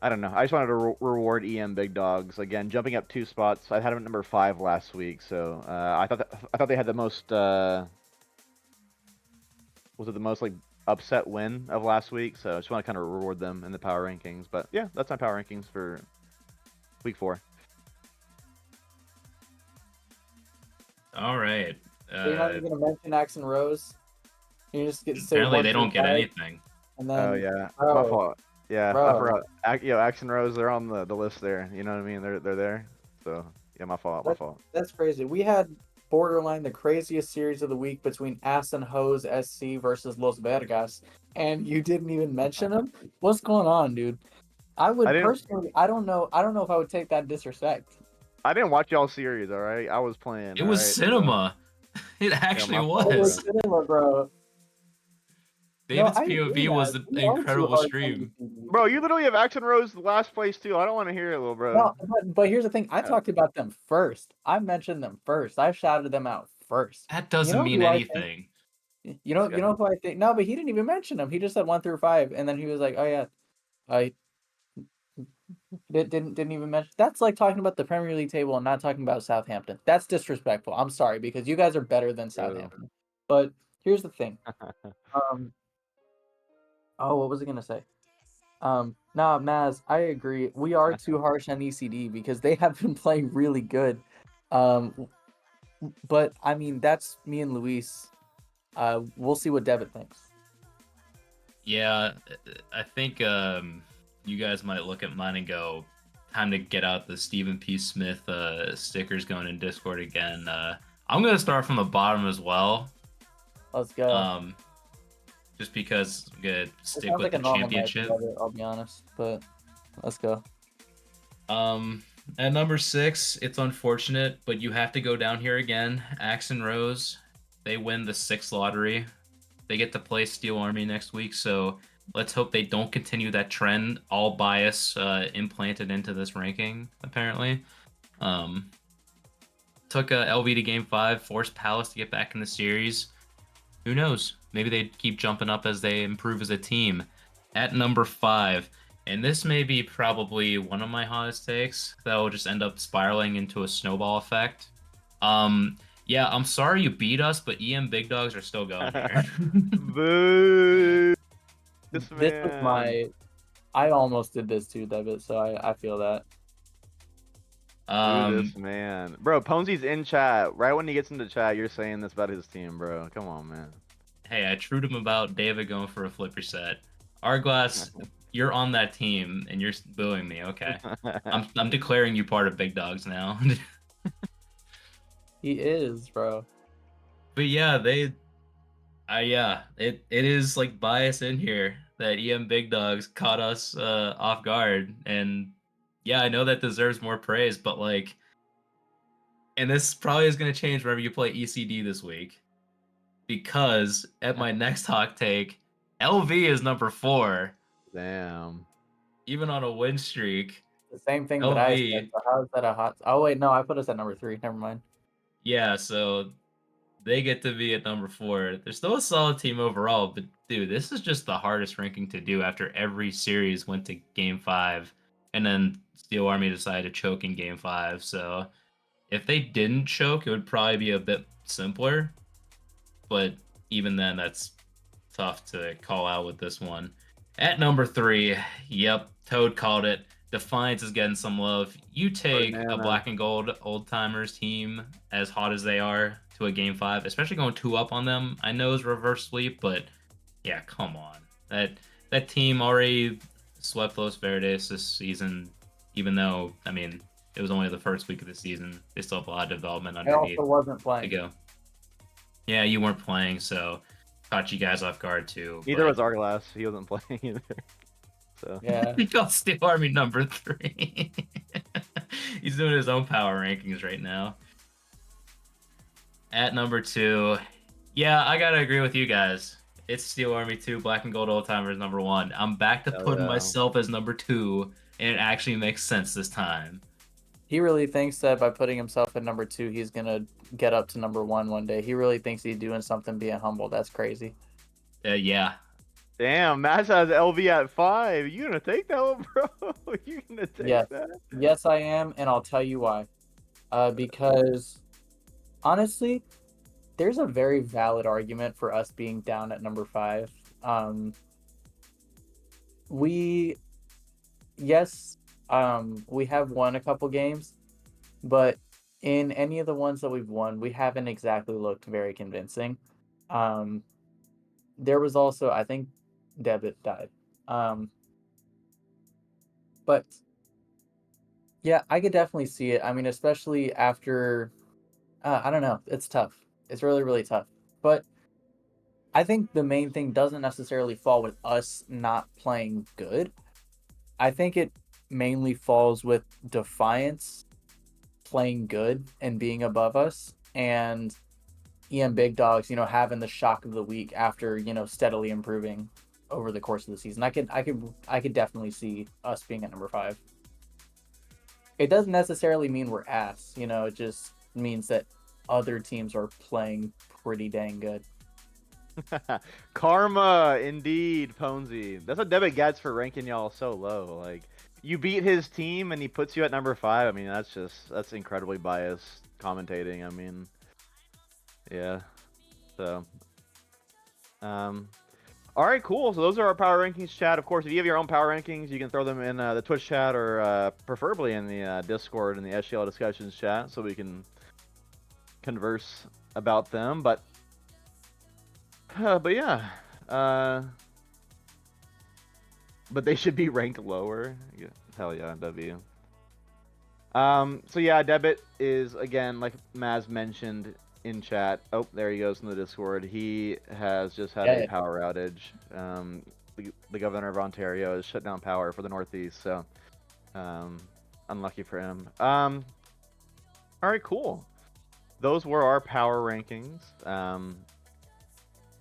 I don't know. I just wanted to reward EM Big Dogs again, jumping up 2 spots. I had them at number 5 last week, so I thought they had the most was it the most like upset win of last week? So I just want to kind of reward them in the power rankings. But yeah, that's my power rankings for week 4. All right. So you're not even gonna mention Axe and Rose. You just get to say Apparently, 1 they through don't get 5, anything. and Oh then yeah, my bro, fault. Yeah, I bro, forgot. Action Rose, they're on the list there. You know what I mean? They're there. So yeah, my fault. My that, fault. that's crazy. We had borderline the craziest series of the week between Ass and Hose SC versus Los Vergas, and you didn't even mention them. What's going on, dude? I I would didn't. personally, I don't know if I would take that disrespect. I didn't watch y'all series. All right, I was playing. It All was right. cinema. It Yeah, actually my fault, It bro. was was. cinema, bro. No, David's I agree, POV was man. the We are too incredible hard on stream. UCD. Bro, you literally have Action Rose last place too. I don't want to hear it, little bro. No, but here's the thing. I Yeah, talked about them first. I mentioned them first. I shouted them out first. That You doesn't know mean who I think? anything. this You guy. know who I think? No, but he didn't even mention them. He just said 1 through 5, and then he was like, "Oh yeah, I didn't even mention." That's like talking about the Premier League table and not talking about Southampton. That's disrespectful. I'm sorry because you guys are better than Bro. Southampton. But here's the thing. Um. Oh, what was I gonna say? Nah, Maz, I agree. We are too harsh on ECD because they have been playing really good. Um, but I mean, that's me and Luis. We'll see what Devitt thinks. Yeah, I think you guys might look at mine and go, time to get out the Stephen P. Smith stickers going in Discord again. I'm gonna start from the bottom as well. Let's go. Just because I'm gonna It stick sounds with like a the normal night championship. for Devitt, I'll be honest, but let's go. At number 6, it's unfortunate, but you have to go down here again. Axe and Rose, they win the 6th lottery. They get to play Steel Army next week, so let's hope they don't continue that trend. All bias implanted into this ranking, apparently. Took LV to Game 5, forced Palace to get back in the series. Who knows? Maybe they keep jumping up as they improve as a team. At number 5, and this may be probably one of my hottest takes that will just end up spiraling into a snowball effect. Yeah, I'm sorry you beat us, but EM Big Dogs are still going here. Boo! This This was man. I almost did this too, Devitt, so I feel that. Boo this man. Bro, Ponzi's in chat. Right when he gets into chat, you're saying this about his team, bro. Come on, man. Hey, I trued him about David going for a flipper set. Arglass, you're on that team and you're booing me. Okay, I'm declaring you part of Big Dogs now. He is, bro. But yeah, it is like bias in here that EM Big Dogs caught us off guard, and yeah, I know that deserves more praise, but like, and this probably is gonna change whenever you play ECD this week, because at my next hot take, LV is number 4, Damn. even on a win streak. The same thing that I said. LV, So how is that a hot? Oh wait, no, I put us at number 3. Never mind. yeah, so they get to be at number 4. They're still a solid team overall, but dude, this is just the hardest ranking to do after every series went to Game 5, and then Steel Army decided to choke in Game 5. So if they didn't choke, it would probably be a bit simpler. But even then, that's tough to call out with this one. At number 3, yep, Toad called it. Defiance is getting some love. You take a Banana. black and gold old timers team as hot as they are to a Game 5, especially going 2 up on them. I know it's reverse sweep, but yeah, come on. That team already swept Los Verdes this season, even though, I mean, it was only the first week of the season. They still have a lot of development I underneath also wasn't to playing. go. Yeah, you weren't playing, so caught you guys off guard too. Neither but- was Arglass. He wasn't playing either. So Yeah. He got Steel Army number 3. He's doing his own power rankings right now. At number 2, yeah, I gotta agree with you guys. It's Steel Army 2, Black and Gold Old Timers number 1. I'm back to Hell putting yeah. myself as number 2, and it actually makes sense this time. He really thinks that by putting himself at number 2, he's gonna get up to number 1 one day. He really thinks he's doing something being humble. That's crazy. Yeah, Damn, Mash has LV at 5. You gonna take that one, bro? You gonna take Yes. that? Yes, I am, and I'll tell you why. Because honestly, there's a very valid argument for us being down at number 5. We yes, we have won a couple games, but in any of the ones that we've won, we haven't exactly looked very convincing. Um, there was also, I think, Debit died. Um, but yeah, I could definitely see it. I mean, especially after, I don't know, it's tough. It's really, really tough. But I think the main thing doesn't necessarily fall with us not playing good. I think it mainly falls with Defiance playing good and being above us, and EM Big Dogs, having the shock of the week after, steadily improving over the course of the season. I could definitely see us being at number 5. It doesn't necessarily mean we're ass, it just means that other teams are playing pretty dang good. Karma, indeed, Ponzi. That's what Debit gets for ranking y'all so low. Like, you beat his team and he puts you at number 5. I mean, that's incredibly biased commentating. I mean, yeah. So, all right, cool. So those are our power rankings, chat. Of course, if you have your own power rankings, you can throw them in the Twitch chat or preferably in the Discord and the SGL discussions chat, so we can converse about them. But yeah, but they should be ranked lower. Yeah, hell yeah, W. So yeah, Debit is, again, like Maz mentioned in chat. Oh, there he goes in the Discord. He has just had a power outage. The governor of Ontario has shut down power for the Northeast, so unlucky for him. All right, cool. Those were our power rankings.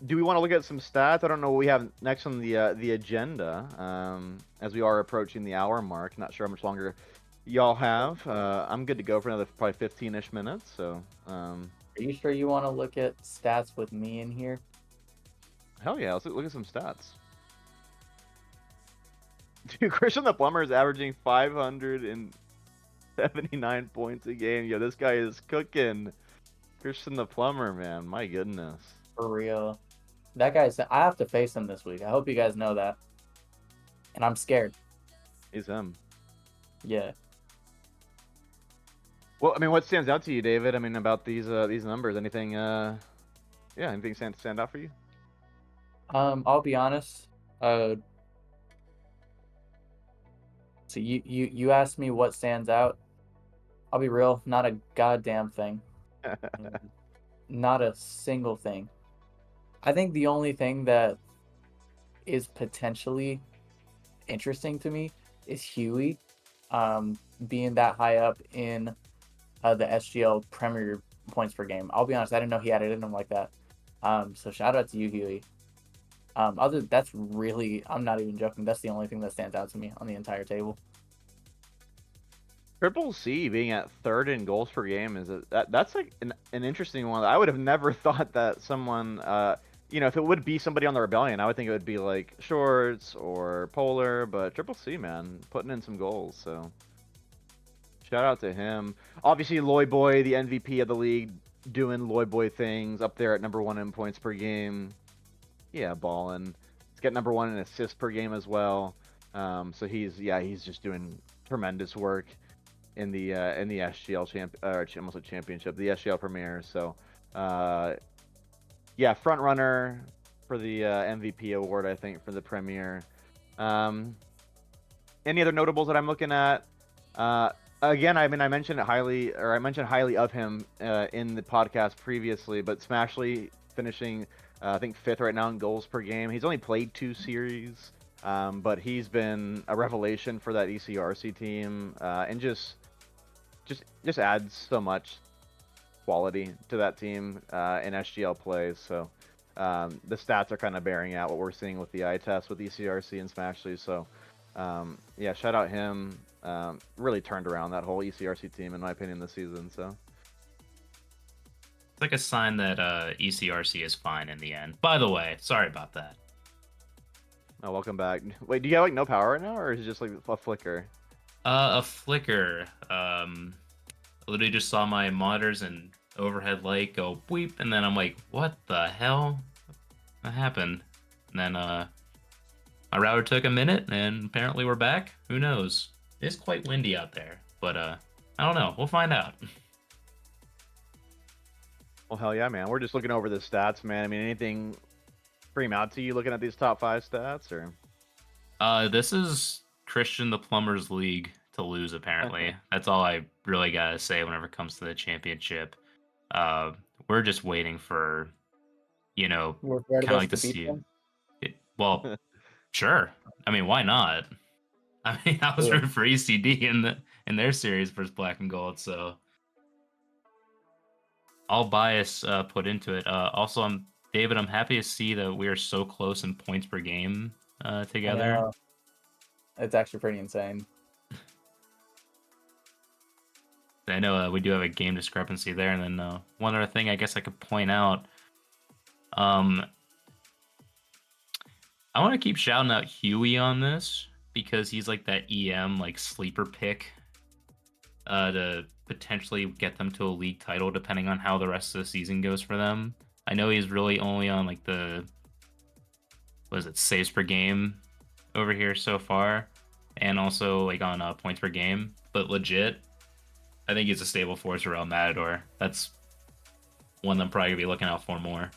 Do we want to look at some stats? I don't know what we have next on the agenda, as we are approaching the hour mark. Not sure how much longer y'all have. I'm good to go for another probably 15-ish minutes. So, Are you sure you want to look at stats with me in here? Hell yeah, let's look at some stats. Dude, Christian the Plumber is averaging 579 points a game. Yo, this guy is cooking. Christian the Plumber, man, my goodness. For real. That guy's. I have to face him this week. I hope you guys know that. And I'm scared. He's him. Yeah. Well, I mean, what stands out to you, David? I mean, about these numbers? Anything? Yeah, anything stand out for you? I'll be honest. So you asked me what stands out. I'll be real. Not a goddamn thing. Not a single thing. I think the only thing that is potentially interesting to me is Huey, being that high up in the SGL Premier points per game. I'll be honest, I didn't know he had it in him like that. So shout out to you, Huey. That's really, I'm not even joking. That's the only thing that stands out to me on the entire table. Triple C being at 3rd in goals per game is that's like an interesting one. I would have never thought that someone, if it would be somebody on the Rebellion, I would think it would be like Shorts or Polar, but Triple C, man, putting in some goals. So shout out to him. Obviously, Loy Boy, the MVP of the league, doing Loy Boy things, up there at number 1 in points per game. Yeah, ballin'. He's got number 1 in assists per game as well. So he's just doing tremendous work in the SGL championship, the SGL Premier. So, yeah, front runner for the MVP award, I think, for the Premier. Any other notables that I'm looking at? Again, I mean, I mentioned highly of him in the podcast previously, but Smashley finishing, I think, 5th right now in goals per game. He's only played 2 series, but he's been a revelation for that ECRC team, and just adds so much quality to that team in SGL plays. So the stats are kind of bearing out what we're seeing with the eye test with ECRC and Smashley. So yeah, shout out him. Really turned around that whole ECRC team, in my opinion, this season. So it's like a sign that ECRC is fine in the end. By the way, sorry about that. Oh, welcome back. Wait, do you have like no power right now, or is it just like a flicker? A flicker. I literally just saw my monitors and overhead light go beep, and then I'm like, what the hell? What happened? And then my router took a minute, and apparently we're back. Who knows? It's quite windy out there, but I don't know. We'll find out. Well, hell yeah, man. We're just looking over the stats, man. I mean, anything scream out to you looking at these top 5 stats, or? This is Christian the Plumber's League to lose, apparently. That's all I really gotta say whenever it comes to the championship. Uh, we're just waiting for, you know, We're afraid of kind of us like to to beat see. them. Well, sure. I mean, why not? I mean, I was Yeah. rooting for ECD in their series versus Black and Gold, so all bias put into it. Also, David. I'm happy to see that we are so close in points per game I together. know. It's actually pretty insane. I know we do have a game discrepancy there, and then one other thing I guess I could point out. I want to keep shouting out Huey on this because he's like that EM like sleeper pick to potentially get them to a league title depending on how the rest of the season goes for them. I know he's really only on like the saves per game over here so far, and also like on points per game, but legit, I think he's a stable force around Matador. That's one I'm probably gonna be looking out for more.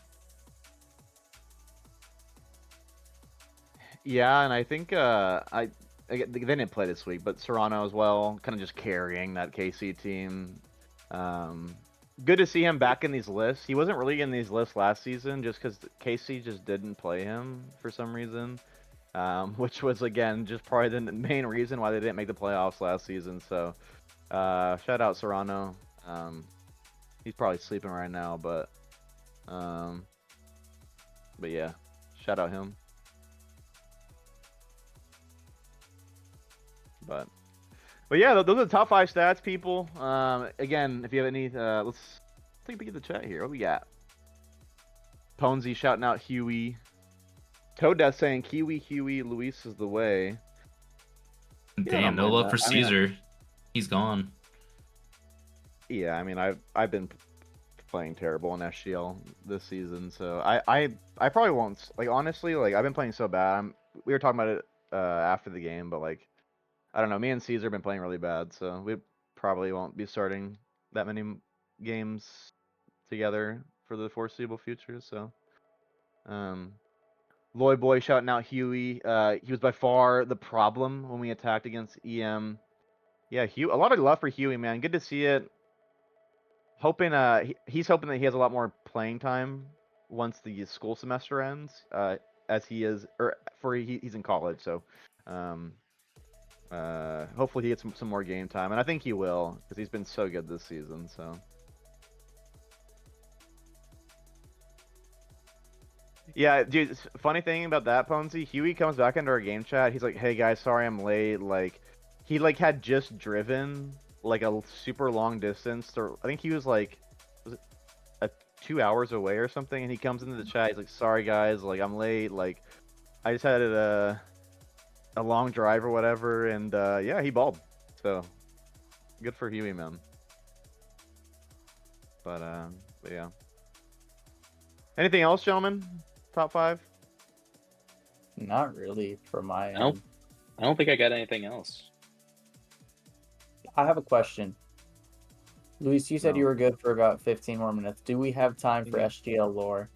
Yeah, and I think they didn't play this week, but Serrano as well, kind of just carrying that KC team. Um, Good to see him back in these lists. He wasn't really in these lists last season just because KC just didn't play him for some reason, which was again just probably the main reason why they didn't make the playoffs last season. So shout out Serrano. He's probably sleeping right now, um, but yeah, shout out him. But yeah, those are the top 5 stats, people. Again, if you have any, let's take a peek at the chat here. What we got? Ponzi shouting out Huey. Toad Death saying Kiwi, Huey, Luis is the way. Yeah, I Damn, don't no mind love that. for I mean, Caesar. He's gone. yeah, I mean, I've been playing terrible in SGL this season, so I probably won't. Like honestly, like I've been playing so bad. We were talking about it after the game, but like I don't know. Me and Caesar have been playing really bad, so we probably won't be starting that many games together for the foreseeable future. So, Lloyd Boy shouting out Huey. He was by far the problem when we attacked against EM. Yeah, Hugh. A lot of love for Huey, man. Good to see it. Hoping, he's hoping that he has a lot more playing time once the school semester ends. As he is, or he's in college, so. Um, Hopefully he gets some more game time, and I think he will because he's been so good this season. So yeah, dude. Funny thing about that, Ponzi, Huey comes back into our game chat. He's like, "Hey guys, sorry I'm late." Like, he like had just driven like a super long distance. I think he was like, was it 2 hours away or something? And he comes into the chat. He's like, "Sorry guys, like I'm late. Like, I just had a long drive or whatever." And yeah, he balled. So good for Huey, man. But yeah. Anything else, gentlemen? Top 5? Not really for my I don't- end. I don't think I got anything else. I have a question. Luis, you said No. you were good for about 15 more minutes. Do we have time for Mhm. SGL lore?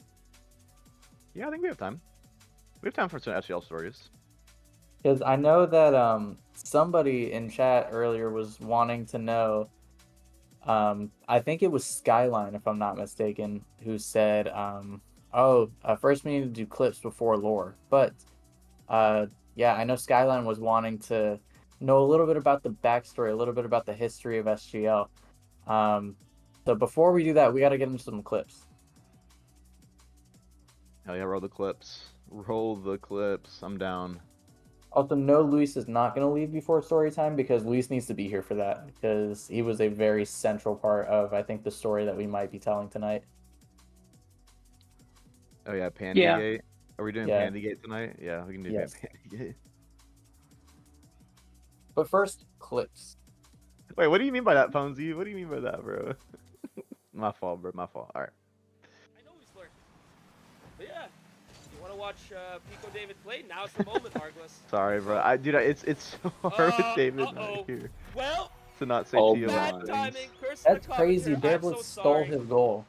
Yeah, I think we have time. We have time for some SGL stories. Because I know that somebody in chat earlier was wanting to know. I think it was Skyline, if I'm not mistaken, who said, first we need to do clips before lore." But yeah, I know Skyline was wanting to know a little bit about the backstory, a little bit about the history of SGL. So before we do that, we got to get into some clips. Hell yeah, roll the clips. Roll the clips. I'm down. Also, no, Luis is not going to leave before story time because Luis needs to be here for that because he was a very central part of, I think, the story that we might be telling tonight. Oh yeah, Pandygate. Are we doing Yeah. Pandygate tonight? Yeah, we can do Yes. Pandygate. But first, clips. Wait, what do you mean by that, Ponzi? What do you mean by that, bro? My fault, bro. My fault. All right. I know he's lurking. But yeah, you want to watch Pico David play? Now's the moment, Arglis. Sorry, bro. Dude, it's so hard with David not here Well, to not say Oh, TOS bad things. timing. Curse That's the crazy. commentator. I'm Bearblitz so stole sorry. his goal.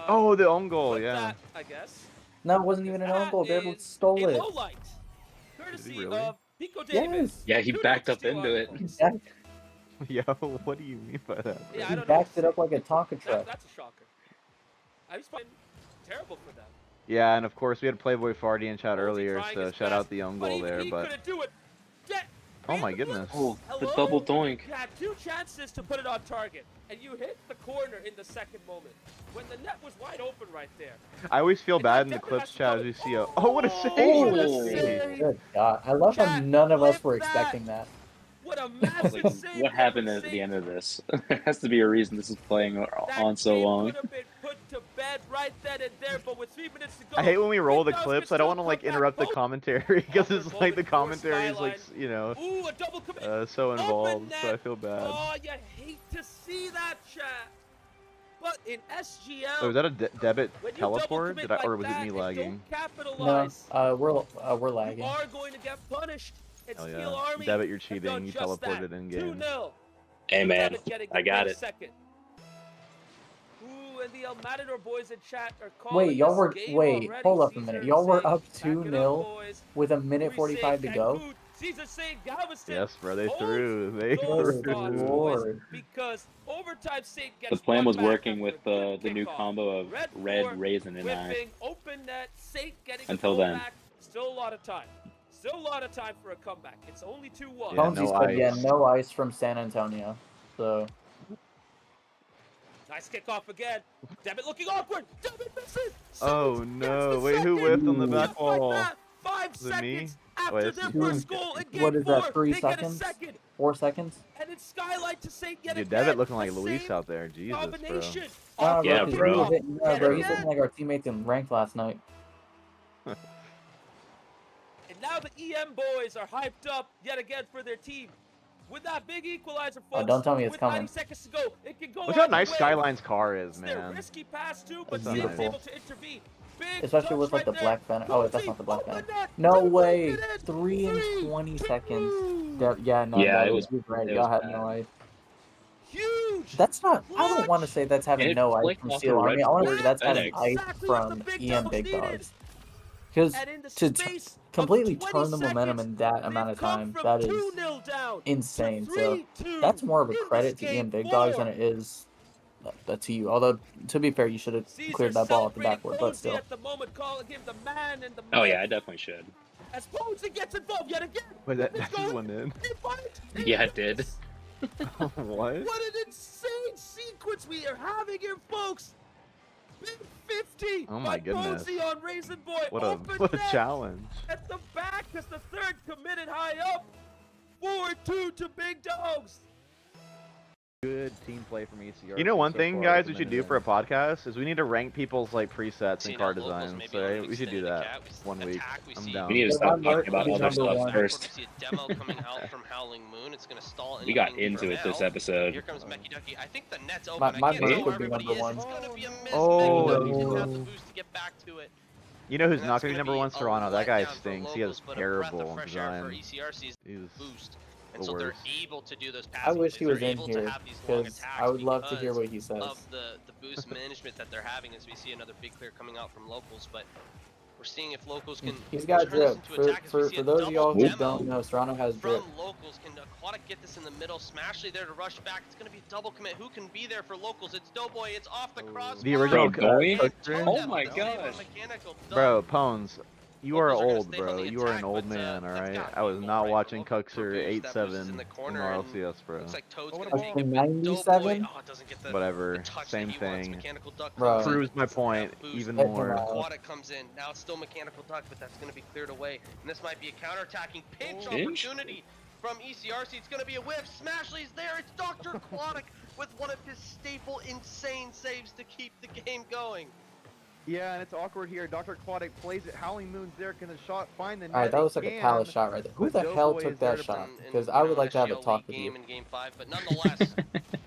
Oh, the own goal, But yeah. that, I guess. No, it wasn't even an own goal. Bearblitz stole a it. low light, courtesy really? of Pico David. Yes. Yeah, he Who backed knows up steal into our it. goals? Yo, what do you mean by that? Bro? Yeah, I He don't know. backed it up like a Tonka truck. That's a shocker. I was playing terrible for them. Yeah, and of course we had Playboy Farty in chat Posey earlier, trying so his shout out best, the own but goal even there. he But couldn't do it. oh my goodness. Oh, the Hello? double doink. You had 2 chances to put it on target, and you hit the corner in the second moment when the net was wide open right there. I always feel And bad now in the Devin clips has to chat go- as we see a. Oh, what a save! Oh, What a Oh. save! Good God. I love how Chat, none of us flip were that. expecting that. What a I was massive like, save! what that happened was at the saved. end of this? There has to be a reason this is playing That on so game long. could have been put to bed right then and there, but with 3 minutes to go, I hate when we roll the Big Dogs clips. can I don't still want to like come back. interrupt the Oh, commentary because awkward it's like moment the for commentary is like Skyline. you know Ooh, a double commit. so Open involved. net. So I feel bad. Oh, you hate to see that, chat. But in SGL, Oh, was that a debit when you double teleport? commit Did I, like or was it that me and lagging? don't capitalize, No, we're you lagging. are going to get punished. And Hell Steel yeah. Army Debit, you're have done cheating. You just teleported that. in game. 2-0. Hey man, Debit getting I the got big it. second. Ooh, and the El Matador boys in chat are calling Wait, y'all this were game wait, already. hold up a Caesar minute. and Y'all were Saint, up back it up, 2-0 boys. with a minute We 45 to say go. Cancun, Caesar St. Galveston. Yes, bro. They Hold threw. They those Good thoughts, threw. boys, Lord. because overtime Saint The gets plan one was back working after with a good the new kickoff. combo of red, 4, raisin, and I. whipping, open net, Saint getting Until a goal then. back. Still a lot of time. Still a lot of time for a comeback. It's only 2-1. Yeah, Ponzi no said, yeah, ice. no ice from San Antonio. So, Nice kickoff again. Debit looking awkward. Debit missing. Oh Saint no! gets the Wait, who second. whiffed on the Ooh. back Just like wall? that, 5 Was it me? seconds Oh, after it's their me. first goal in game what is 4, that, 3 they get a seconds? second. 4 seconds? And it's Skylight to Saint yet Dude, again. Debit looking the like Luis same out there. Jesus, bro. combination. Nah, Awkward Yeah, bro, 'cause he bro. was hitting, Yet bro, he's again. hitting like our teammates in ranked last night. And now the EM boys are hyped up yet again for their team. With that big equalizer, folks. Oh, don't tell me it's with coming. 90 seconds to go, it can go Look how either nice way. Skyline's car is, It's their man. risky pass too, but That's Saint's beautiful. able to intervene. Big Especially touch with like right the there. black banner. Oh, wait, that's Posey, not the black open banner. net, No to way. open it. 3 and 20 seconds. Yeah, no, Yeah, that it was was- right. it Y'all was had no bad. ice. Huge. That's not. I don't want to Clutch. say that's having It no ice flicked from off Steel the Army. red I want to board say that's having FedEx. ice Exactly what the from Big EM Dogs Big needed. Dogs. Because And in the to space of completely 20 turn the momentum seconds, in that they've amount of come time, from that is 2-0 down insane. to So 3-2 that's more of a in credit this to EM game Big Dogs than 4. it is to you. Although, to be fair, you should have Caesar cleared that ball at the celebrating backboard, but Posey still. at the moment, calling him the man in the Oh myth. yeah, I definitely should. As Posey gets involved yet again. Wait, that It's just going. went in. He finds. Yeah, it did. Yes! What? What an insane sequence we are having here, folks. Big 50 Oh by my goodness. Posey on Raisin Boy. What a Open what a net challenge. at the back as the third committed high up. 4-2 to Big Dogs. Good team play from ECR. You know, one thing, guys, we should do for a podcast is we need to rank people's like presets and car designs. So we should do that one week. I'm down. We need to Yeah, stop I'm talking about number other stuff one. first. See a demo coming out from Howling Moon. It's gonna stall. We got anything into for it this Mel. episode. Here comes Mecky Ducky. I think the net's My- open. my I can't vote tell would where be everybody number is. one. It's gonna be a miss. Oh. Mecky Ducky didn't have the boost to get back to it. You know who's And not that's gonna be gonna number be one? a Serrano. That guy letdown for stinks. He has locals, but a breath of terrible fresh air for design. ECRC's He's boost. And the so they're worst. able to do those I passing wish plays. he was They're in able here to have these long because attacks I would love to hear because what he says. of the boost management that they're having as we see another big clear coming out from locals, but we're seeing if locals can He's got turn this drip. into attack as we see For a those of y'all who double don't demo know, Serrano has drip. from locals. Can Aquatic get this in the middle? Smashly there to rush back. It's going to be a double commit. Who can be there for locals? It's Doughboy. It's off the crossbar. The original Bro, And Doink? Totem Oh my with the save on gosh. Mechanical Bro, done. Pones, you are Locals are gonna old, stay on bro. the You are an attack, old but, man, that's alright? gotta I be was a goal, not right? watching Local Cuxer for boost. That boost is 8-7 in the in corner, and RLCS, bro. Looks like Toad's Oh, gonna what take about it, but 97? Doughboy, oh, doesn't get the Whatever. touch Same that he wants. thing. Mechanical Duck Bro. comes in, Proves my doesn't have point boost. even Let him more. out. Aquatic comes in. Now it's still Mechanical Duck, but that's going to be cleared away. And this might be a counter-attacking pinch Pinch? opportunity from ECRC. It's going to be a whiff. Smashly's there. It's Dr. Aquatic with one of his staple insane saves to keep the game going. Yeah, and it's awkward here. Dr. Aquatic plays it. Howling Moon's there. Can the shot find the net? All right, that It was like a can, palace shot right there. Who but the hell Doughboy took is there that to shot? in, Because you I know, would an like to have a SGL talk league with you. game in game 5, but nonetheless, here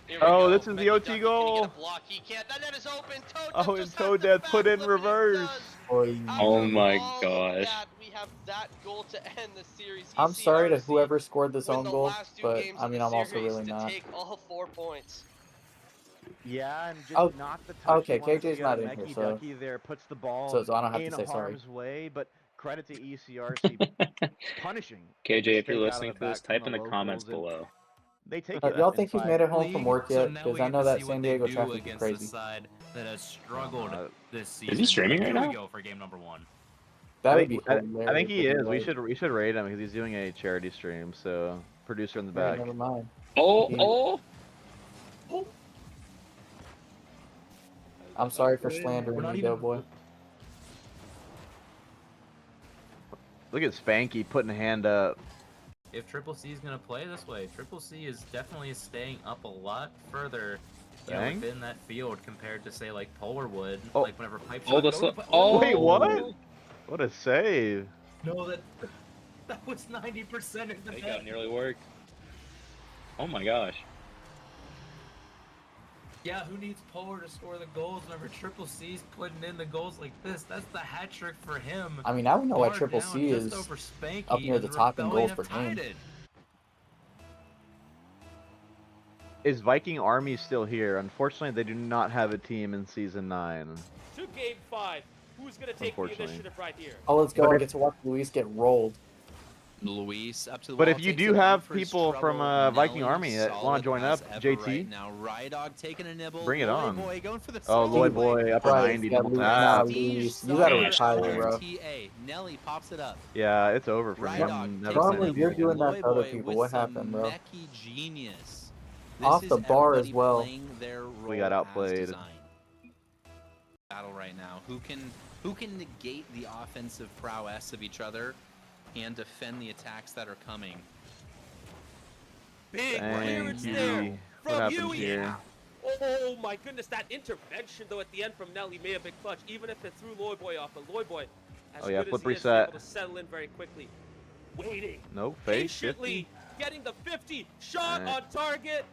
we Oh, go. this is the Meki OT Duck is gonna goal. get a block. He can't. That net is open. Toe Oh, just and has Toe the Death put in backflip, and it reverse. does. Boy. Oh After my all of gosh. that, we have that goal to end the series. I'm sorry to ECRC whoever scored this win own the goal, last 2 but games I of mean, the I'm also series really to not. take all 4 points. Yeah, and just Oh, not the touch okay, you want to KJ's see out not of in here, Meki so Ducky there. Puts the ball I don't have to in say sorry. harm's way, but credit to ECRC punishing KJ, the if you're mistake out of listening the to this, back from type the in the comments locals, and below. they take it Y'all in think he's 5. made it home from work So yet? now Because we I get know to that see San what they Diego do traffic is against crazy. the side that has struggled this season. Is he streaming right Here now? we go for game number 1. That I would think be hilarious. I think he if is. was. We should rate him because he's doing a charity stream. So producer in the Alright, back. never mind. Oh, He- oh! I'm sorry for We're slandering not you, even- Doughboy. Look at Spanky putting a hand up. If Triple C is gonna play this way, Triple C is definitely staying up a lot further, Dang. within that field compared to say like Polar would, Oh. like whenever Pipe Oh, Shot the goes. slip. But- Oh! Wait, what? What a save! No, that was 90% in the It net. got nearly worked. Oh my gosh. Yeah, who needs Polar to score the goals whenever Triple C's putting in the goals like this? That's the hat trick for him. I mean, I don't know why Far Triple down, C just is over Spanky, up near and the top in Rebellion goals per have tied game. it. Is Viking Army still here? Unfortunately, they do not have a team in season 9. To game 5. Who's going to take the Unfortunately. initiative right here? Oh, let's go. But I if- get to watch Luis get rolled. Luis up to the But wall, if you takes do it on have for his people from, trouble. Viking Nelly, Army that wanna solid join as up, ever JT? right now. Rydog taking a nibble. Bring it Lloyd on. Boy going for the Oh, solo Lloyd play. Boy, upper Right, 90, yeah, double Luis, tap. nah, Prestige Luis, you gotta Soccer retire, under bro. TA. Nelly pops it up. Yeah, it's over for me. Rydog I'm takes never a playing Normally, this you're nibble. game doing that Lloyd to other Boy people. with What some happened, bro? Mechie genius. This Off is the bar as everybody well. playing their role got as outplayed. designed. Battle right now. Who can negate the offensive prowess of each other and defend the attacks that are coming? Big Thank clearance you. there What from happened Huey. here? Oh my goodness, that intervention though at the end from Nelly may have been clutch, even if it threw Lloyd Boy off. But Lloyd Boy, as Oh, yeah, good as flip he is, reset. able to settle in very quickly. Waiting, No, fake, patiently 50? getting the 50 shot Alright. on target.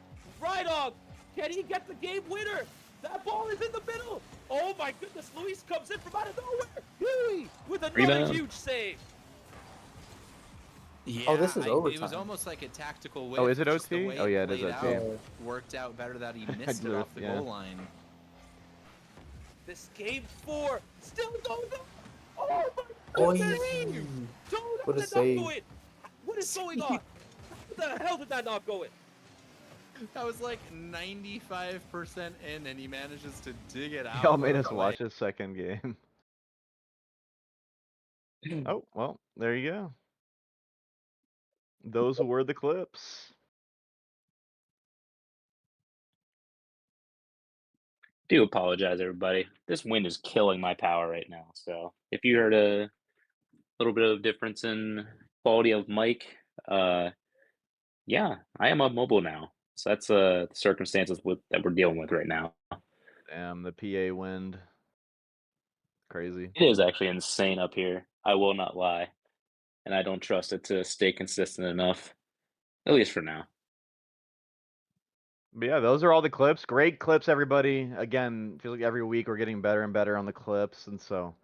Rydog, can he get the game winner? That ball is in the middle. Oh my goodness, Luis comes in from out of nowhere. Huey with another Rebound. huge save. Yeah, Oh, this is It was overtime. almost like a tactical whiff. Oh, is it just the OT? way Oh, yeah, it is played OT. out Worked out better that he missed it do it, off the yeah. goal line. This game 4 still going on. Oh my Oy. goodness. Don't What a let that save. go in. What is going on? How the hell did that not go in? That was like 95% in, and he manages to dig it out. Y'all made work us away. watch his second game. Oh, well, there you go. Those were the clips. Do apologize, everybody. This wind is killing my power right now. So if you heard a little bit of difference in quality of mic, yeah, I am on mobile now. So that's the circumstances that we're dealing with right now. Damn, the PA wind. Crazy. It is actually insane up here. I will not lie. And I don't trust it to stay consistent enough, at least for now. But yeah, those are all the clips. Great clips, everybody. Again, feels like every week we're getting better and better on the clips. And so,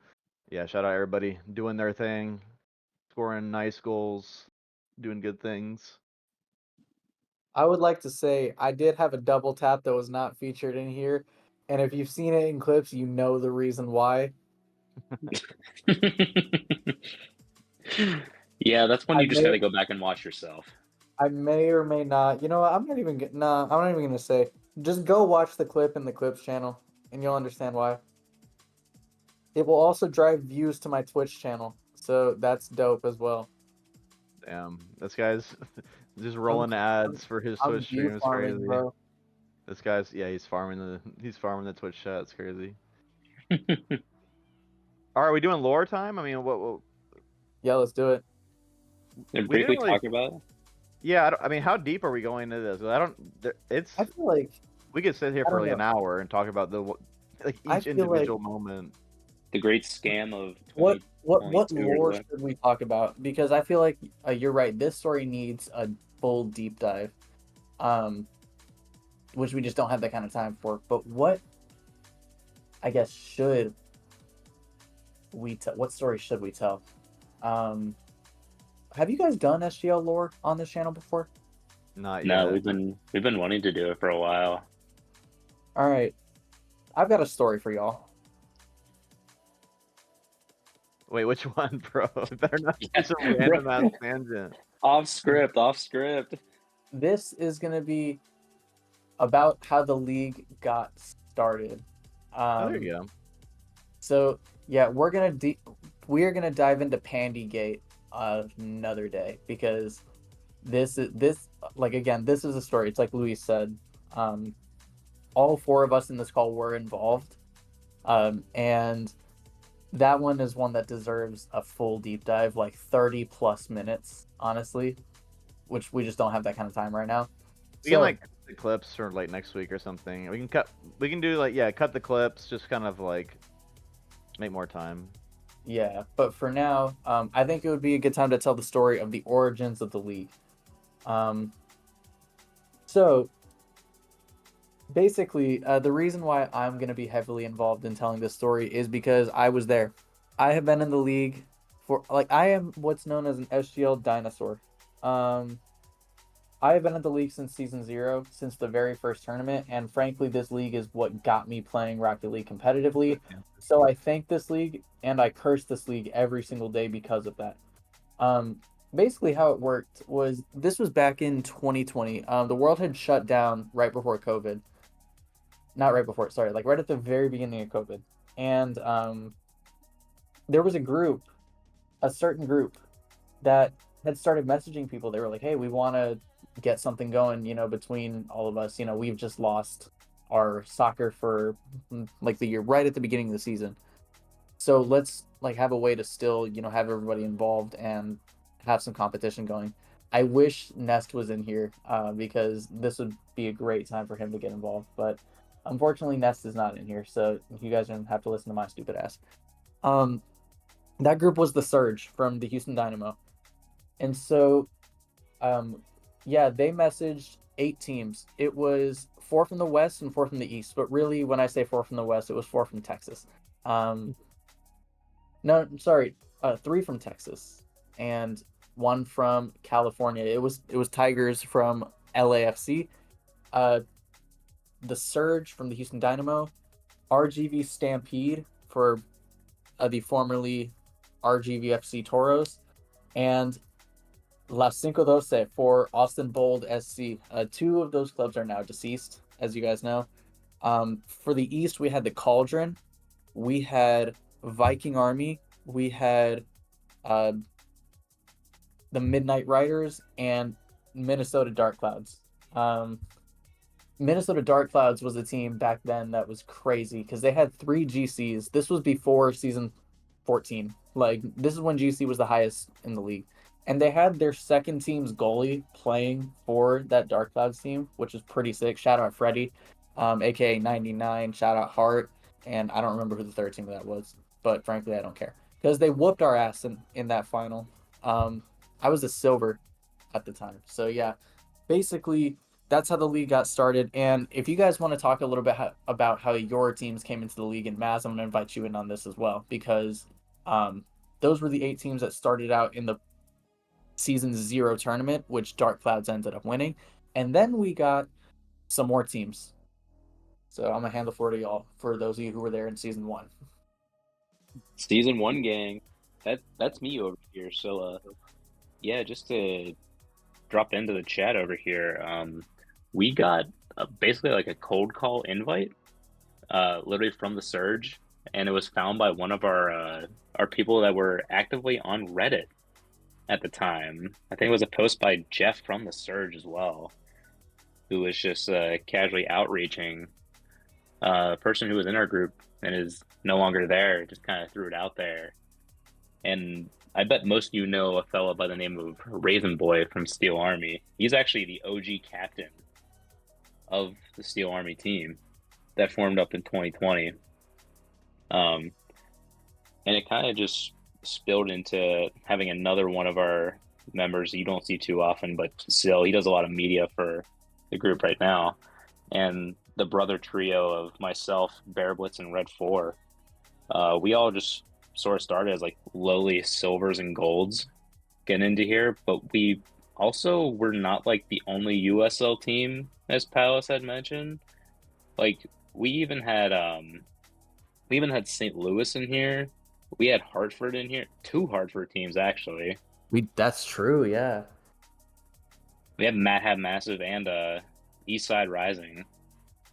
yeah, shout out everybody doing their thing, scoring nice goals, doing good things. I would like to say I did have a double tap that was not featured in here, and if you've seen it in clips, you know the reason why. Yeah, that's when I you just may- got to go back and watch yourself. I may or may not. You know what? I'm not even gonna say. Just go watch the clip in the clips channel, and you'll understand why. It will also drive views to my Twitch channel, so that's dope as well. Damn, this guy's just rolling ads for his I'm Twitch view stream. It's farming, crazy. bro. This guy's he's farming the Twitch chat. It's crazy. All right, we doing lore time? I mean, what Yeah, let's do it. And We briefly didn't really- talk about it. Yeah, I mean, how deep are we going into this? It's I feel like we could sit here I for don't like an know. hour and talk about like I each feel like- individual moment. the great scam of What 2022 or lore what? should we talk about? Because I feel like you're right. This story needs a full deep dive, um, which we just don't have that kind of time for. But what I guess should we tell? What story should we tell? Um, have you guys done SGL lore on this channel before? Not No, yet. we've been wanting to do it for a while. All right, I've got a story for y'all. Wait, which one, bro? It better not be Yeah, some bro. random ass tangent. Off script, off script. This is gonna be about how the league got started. Oh, there you go. So yeah, we are gonna dive into Pandygate another day because this like again, this is a story. It's like Luis said. All four of us in this call were involved, and that one is one that deserves a full deep dive, like 30 plus minutes, honestly, which we just don't have that kind of time right now. We can like cut the clips for like next week or something. We can do like, yeah, cut the clips, just kind of like make more time. Yeah, but for now, I think it would be a good time to tell the story of the origins of the league. So basically, the reason why I'm going to be heavily involved in telling this story is because I was there. I have been in the league for, like, I am what's known as an SGL dinosaur. I have been in the league since season 0, since the very first tournament, and frankly, this league is what got me playing Rocket League competitively. So I thank this league, and I curse this league every single day because of that. Basically, how it worked was, this was back in 2020. The world had shut down right before COVID. Not right before, sorry, like right at the very beginning of COVID. And there was a certain group that had started messaging people. They were like, hey, we want to get something going, between all of us. We've just lost our soccer for like the year right at the beginning of the season. So let's like have a way to still, have everybody involved and have some competition going. I wish Nest was in here because this would be a great time for him to get involved. But unfortunately, Nest is not in here, so you guys are gonna have to listen to my stupid ass. That group was the Surge from the Houston Dynamo, and so, yeah, they messaged 8 teams. It was 4 from the West and 4 from the East, but really, when I say 4 from the West, it was 4 from Texas. No, sorry, 3 from Texas and 1 from California. It was Tigers from LAFC, the Surge from the Houston Dynamo, RGV Stampede for the formerly RGVFC Toros, and Las Cinco Doce for Austin Bold SC. 2 of those clubs are now deceased, as you guys know. For the East, we had the Cauldron, we had Viking Army, we had the Midnight Riders, and Minnesota Dark Clouds. Minnesota Dark Clouds was a team back then that was crazy because they had 3 GCs. This was before season 14. Like, this is when GC was the highest in the league. And they had their second team's goalie playing for that Dark Clouds team, which is pretty sick. Shout out Freddie, aka 99. Shout out Hart. And I don't remember who the third team of that was, but frankly, I don't care because they whooped our ass in that final. I was a silver at the time. So yeah, basically, that's how the league got started. And if you guys want to talk a little bit about how your teams came into the league, and Maz, I'm going to invite you in on this as well, because those were the 8 teams that started out in the season 0 tournament, which Dark Clouds ended up winning. And then we got some more teams. So I'm going to hand the floor to y'all for those of you who were there in season 1. Season 1 gang. That's me over here. So yeah, just to drop into the chat over here, we got basically like a cold call invite, literally from the Surge, and it was found by one of our people that were actively on Reddit at the time. I think it was a post by Jeff from the Surge as well, who was just casually outreaching. A person who was in our group and is no longer there just kind of threw it out there. And I bet most of you know a fellow by the name of Raven Boy from Steel Army. He's actually the OG captain of the Steel Army team that formed up in 2020. and it kind of just spilled into having another one of our members you don't see too often, but still he does a lot of media for the group right now. And the brother trio of myself, Bear Blitz, and Red 4, we all just sort of started as like lowly silvers and golds getting into here, but we also were not like the only USL team, as Palace had mentioned. Like we even had St. Louis in here. We had Hartford in here. Two Hartford teams actually. That's true, yeah. We had Matt Have Massive and East Side Rising.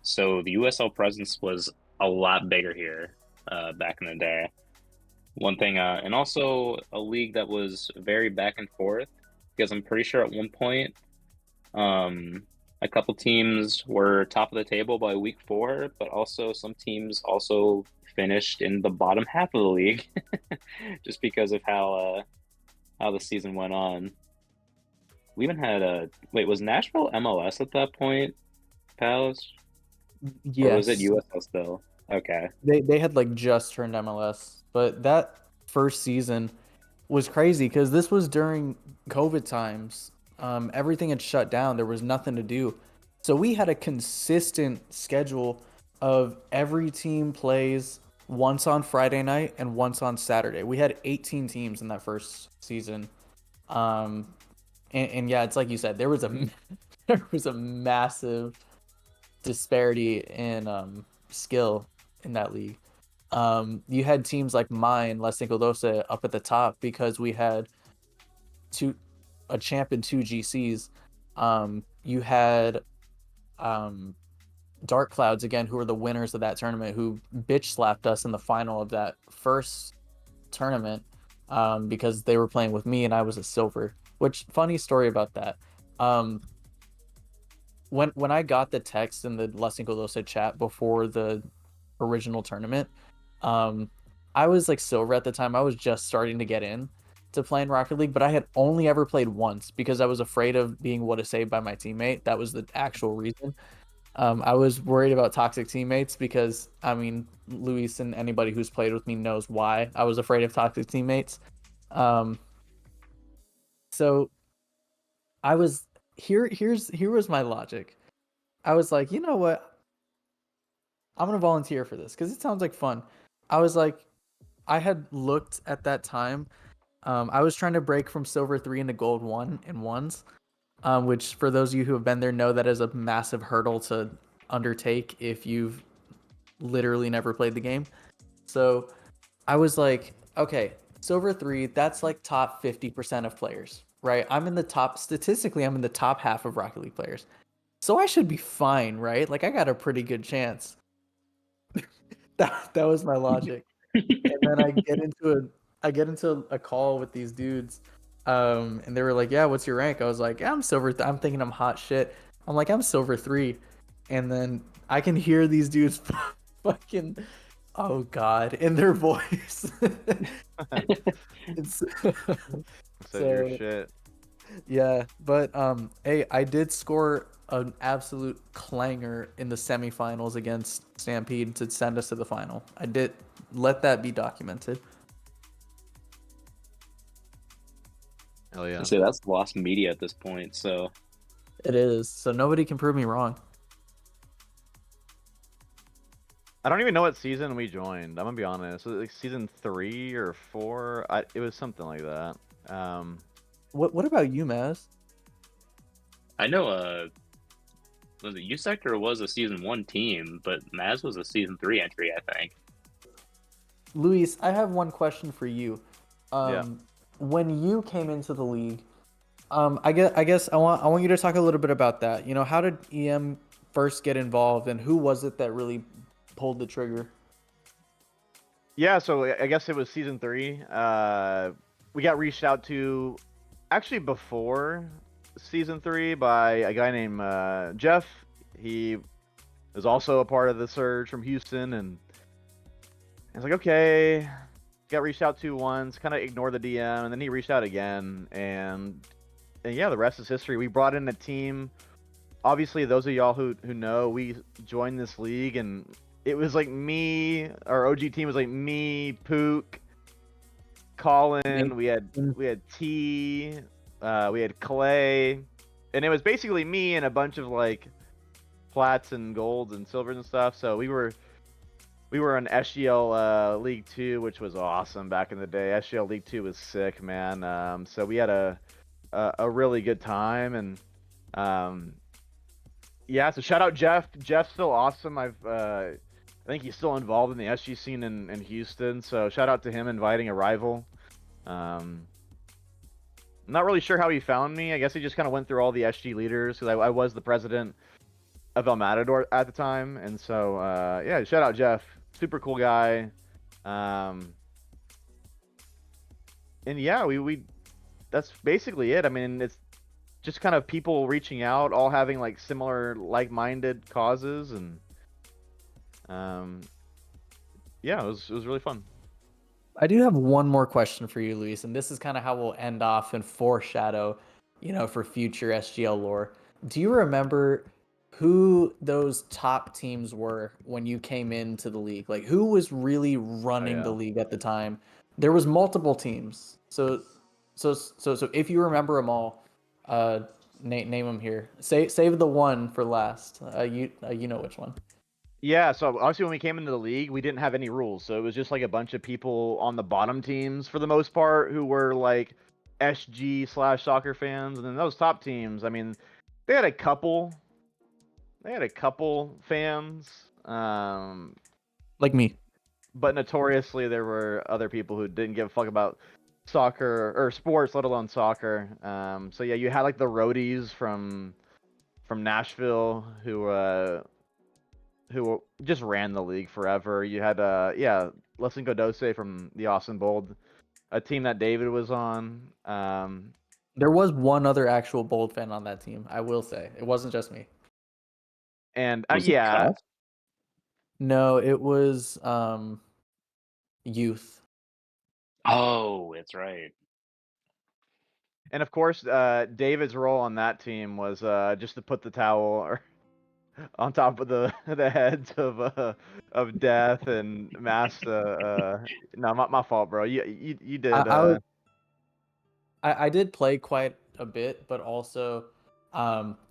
So the USL presence was a lot bigger here back in the day. One thing, and also a league that was very back and forth because I'm pretty sure at one point, a couple teams were top of the table by week 4, but also some teams also finished in the bottom half of the league just because of how the season went on. We even had a wait, was Nashville MLS at that point, Palace? Or was it Yes. USL still? Okay. They had like just turned MLS, but that first season was crazy because this was during COVID times. Everything had shut down. There was nothing to do. So we had a consistent schedule of every team plays once on Friday night and once on Saturday. We had 18 teams in that first season. And yeah, it's like you said, there was a there was a massive disparity in skill in that league. You had teams like mine, Las Cinco Doce, up at the top because we had a champ and 2 GCs. You had Dark Clouds again, who were the winners of that tournament, who bitch slapped us in the final of that first tournament because they were playing with me and I was a silver. Which funny story about that. When I got the text in the Las Cinco Doce chat before the original tournament, I was like silver at the time. I was just starting to get in to playing Rocket League, but I had only ever played once because I was afraid of being what is saved by my teammate. That was the actual reason. I was worried about toxic teammates because, I mean, Luis and anybody who's played with me knows why I was afraid of toxic teammates. So I was here was my logic. I was like, you know what? I'm gonna volunteer for this because it sounds like fun. I was like, I had looked at that time. I was trying to break from silver 3 into gold 1 in ones, which for those of you who have been there know that is a massive hurdle to undertake if you've literally never played the game. So I was like, okay, silver 3, that's like top 50% of players, right? Statistically, I'm in the top half of Rocket League players. So I should be fine, right? Like I got a pretty good chance. That was my logic. And then I get into a call with these dudes, and they were like, "Yeah, what's your rank?" I was like, "I'm silver. I'm thinking I'm hot shit." I'm like, "I'm silver 3," and then I can hear these dudes fucking, oh god, in their voice. It's, Said your shit. yeah, but hey, I did score an absolute clanger in the semifinals against Stampede to send us to the final. I did. Let that be documented. Hell yeah. I say that's lost media at this point. So It is. So nobody can prove me wrong. I don't even know what season we joined. I'm gonna be honest. Was it like season 3 or 4? It was something like that. What about you, Maz? I know was it U Sector was a season 1 team, but Maz was a season 3 entry, I think. Luis, I have one question for you. Yeah. When you came into the league, I guess I want you to talk a little bit about that. You know, how did EM first get involved, and who was it that really pulled the trigger? Yeah, so I guess it was season 3. We got reached out to actually before season 3 by a guy named Jeff. He was also a part of the surge from Houston, and I was like, okay. Got reached out to once, kind of ignored the DM, and then he reached out again, and yeah, the rest is history. We brought in a team. Obviously, those of y'all who know, we joined this league, and it was like me. Our OG team was like me, Pook, Colin, we had T, we had Clay, and it was basically me and a bunch of like plats and golds and silvers and stuff. So we were in SGL League 2, which was awesome back in the day. SGL League 2 was sick, man. So we had a really good time, and yeah. So shout out Jeff. Jeff's still awesome. I think he's still involved in the SG scene in Houston. So shout out to him inviting a rival. I'm not really sure how he found me. I guess he just kind of went through all the SG leaders because I was the president of El Matador at the time, and so yeah, shout out Jeff, super cool guy. And yeah, we that's basically it. I mean, it's just kind of people reaching out, all having like similar like-minded causes, and yeah, it was really fun. I do have one more question for you, Luis, and this is kind of how we'll end off and foreshadow, for future SGL lore. Do you remember who those top teams were when you came into the league? Like, who was really running the league at the time? There was multiple teams. So if you remember them all, name them here. Save the one for last. You know which one. Yeah, so obviously when we came into the league, we didn't have any rules. So it was just like a bunch of people on the bottom teams for the most part who were like SG/soccer fans. And then those top teams, I mean, they had a couple fans. Like me. But notoriously there were other people who didn't give a fuck about soccer or sports, let alone soccer. So yeah, you had like the roadies from Nashville who just ran the league forever. You had yeah, Lesinko Dose from the Austin Bold, a team that David was on. There was one other actual Bold fan on that team, I will say. It wasn't just me. And Was it yeah, Cuff? No, it was youth. Oh, it's right. and of course, David's role on that team was just to put the towel on top of the heads of Death and Mass. No, my fault, bro. You did. I did play quite a bit, but also,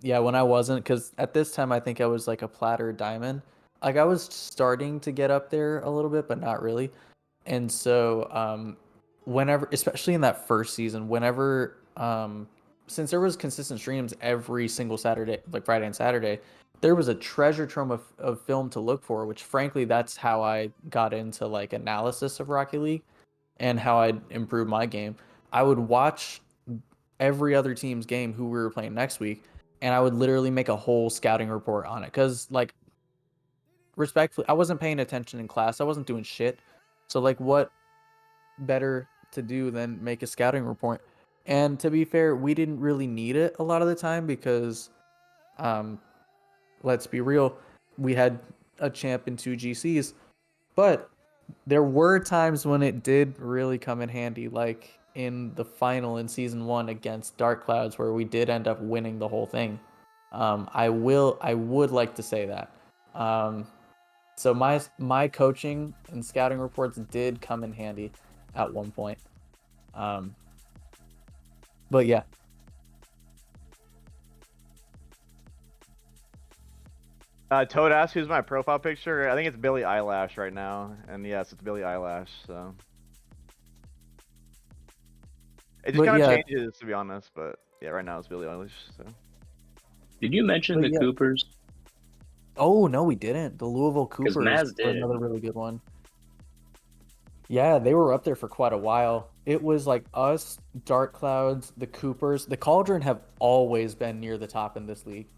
yeah, when I wasn't, because at this time I think I was like a platter diamond. Like I was starting to get up there a little bit, but not really. And so, whenever, especially in that first season, whenever, since there was consistent streams every single Saturday, like Friday and Saturday, there was a treasure trove of film to look for, which frankly, that's how I got into like analysis of Rocket League and how I'd improve my game. I would watch every other team's game who we were playing next week, and I would literally make a whole scouting report on it. Because, like, respectfully, I wasn't paying attention in class. I wasn't doing shit. So, like, what better to do than make a scouting report? And to be fair, we didn't really need it a lot of the time because, let's be real, we had a champ in 2 GCs. But there were times when it did really come in handy, like in the final in season 1 against Dark Clouds, where we did end up winning the whole thing. I would like to say that. So my coaching and scouting reports did come in handy at one point. But yeah. Toad asked who's my profile picture. I think it's Billie Eyelash right now, and yes, it's Billie Eyelash. So it just But kind of yeah. changes, to be honest. But yeah, right now it's Billie Eilish. So Did you mention But the yeah. Coopers? Oh no, we didn't. The Louisville Coopers Maz were did. another really good one. Yeah, they were up there for quite a while. It was like us, Dark Clouds, the Coopers. The Cauldron have always been near the top in this league.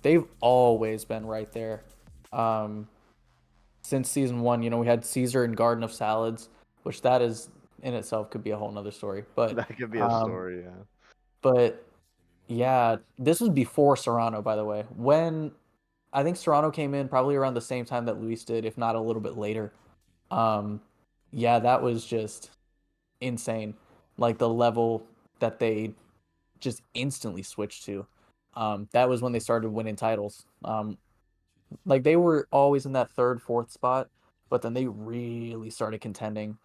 They've always been right there. Since season 1, we had Caesar and Garden of Salads, which that is in itself could be a whole nother story. But that could be a story, yeah. But yeah, this was before Serrano, by the way. When I think Serrano came in probably around the same time that Luis did, if not a little bit later. Yeah, that was just insane. Like the level that they just instantly switched to. That was when they started winning titles. Like they were always in that third, fourth spot, but then they really started contending.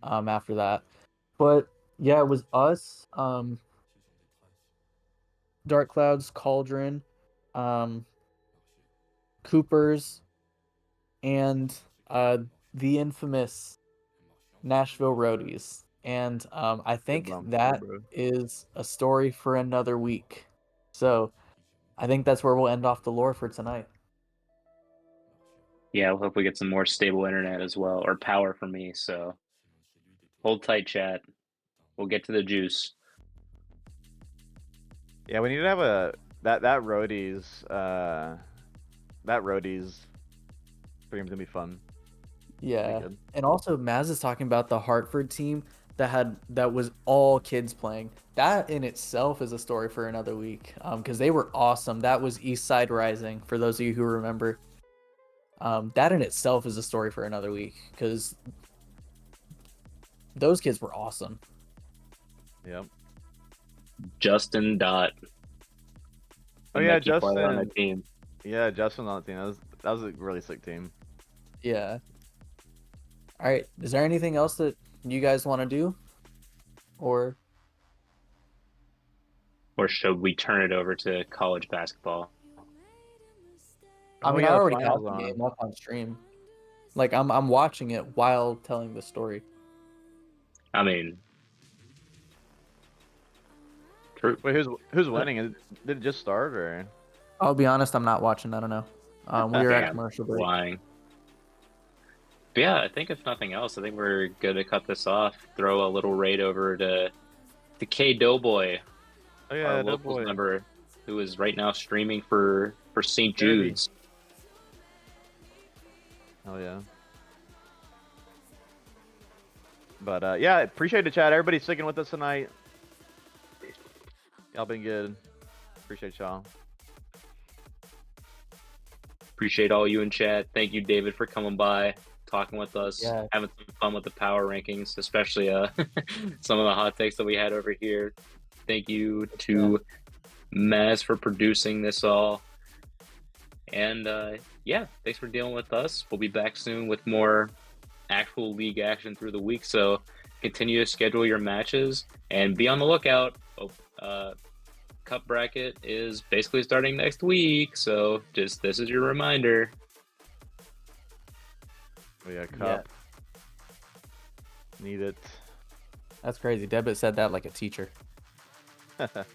after that. But yeah, it was us, Dark Clouds, Cauldron, um, Coopers, and the infamous Nashville Roadies. And I think bump, that bro. is a story for another week. So I think that's where we'll end off the lore for tonight. Yeah, we'll hope we get some more stable internet as well, or power for me. So hold tight, chat. We'll get to the juice. Yeah, we need to have a that roadies stream's gonna be fun. Yeah. good. And also Maz is talking about the Hartford team that was all kids playing. That in itself is a story for another week. Because they were awesome. That was East Side Rising, for those of you who remember. That in itself is a story for another week, because those kids were awesome. Yep. Justin Dot. Oh the yeah, Nike player on Justin. that team. Yeah, Justin's on the team. That was a really sick team. Yeah. All right. Is there anything else that you guys want to do? Or Or should we turn it over to college basketball? I Oh, mean, yeah, I the already have finals the on. game up on stream. Like I'm watching it while telling the story. I mean, true. Wait, who's winning? Did it just start or? I'll be honest, I'm not watching. I don't know. We are at Damn, commercial break. lying. But yeah, I think if nothing else, I think we're good to cut this off. Throw a little raid over to K Doughboy, Oh our yeah, locals Doughboy. member, who is right now streaming for St. Derby. Jude's. Oh yeah. But yeah, appreciate the chat. Everybody sticking with us tonight. Y'all been good. Appreciate y'all. Appreciate all you in chat. Thank you, David, for coming by, talking with us, Yeah. having some fun with the power rankings, especially some of the hot takes that we had over here. Thank you to Maz for producing this all. And yeah, thanks for dealing with us. We'll be back soon with more actual league action through the week. So continue to schedule your matches and be on the lookout. Cup bracket is basically starting next week. So just this is your reminder. Oh yeah, cup. Need it. That's crazy. Debit said that like a teacher.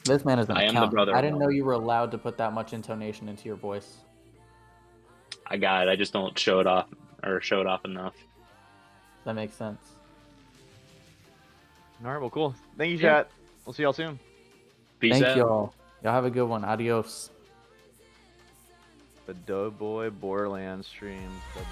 This man is an I am the accountant. brother I of didn't know one. you were allowed to put that much intonation into your voice. I got it. I just don't show it off enough. That makes sense. All right, well, cool. Thank you, Yeah. chat. We'll see y'all soon. Peace Thank out. y'all. Y'all have a good one. Adios. The Doughboy Borderlands streams. W.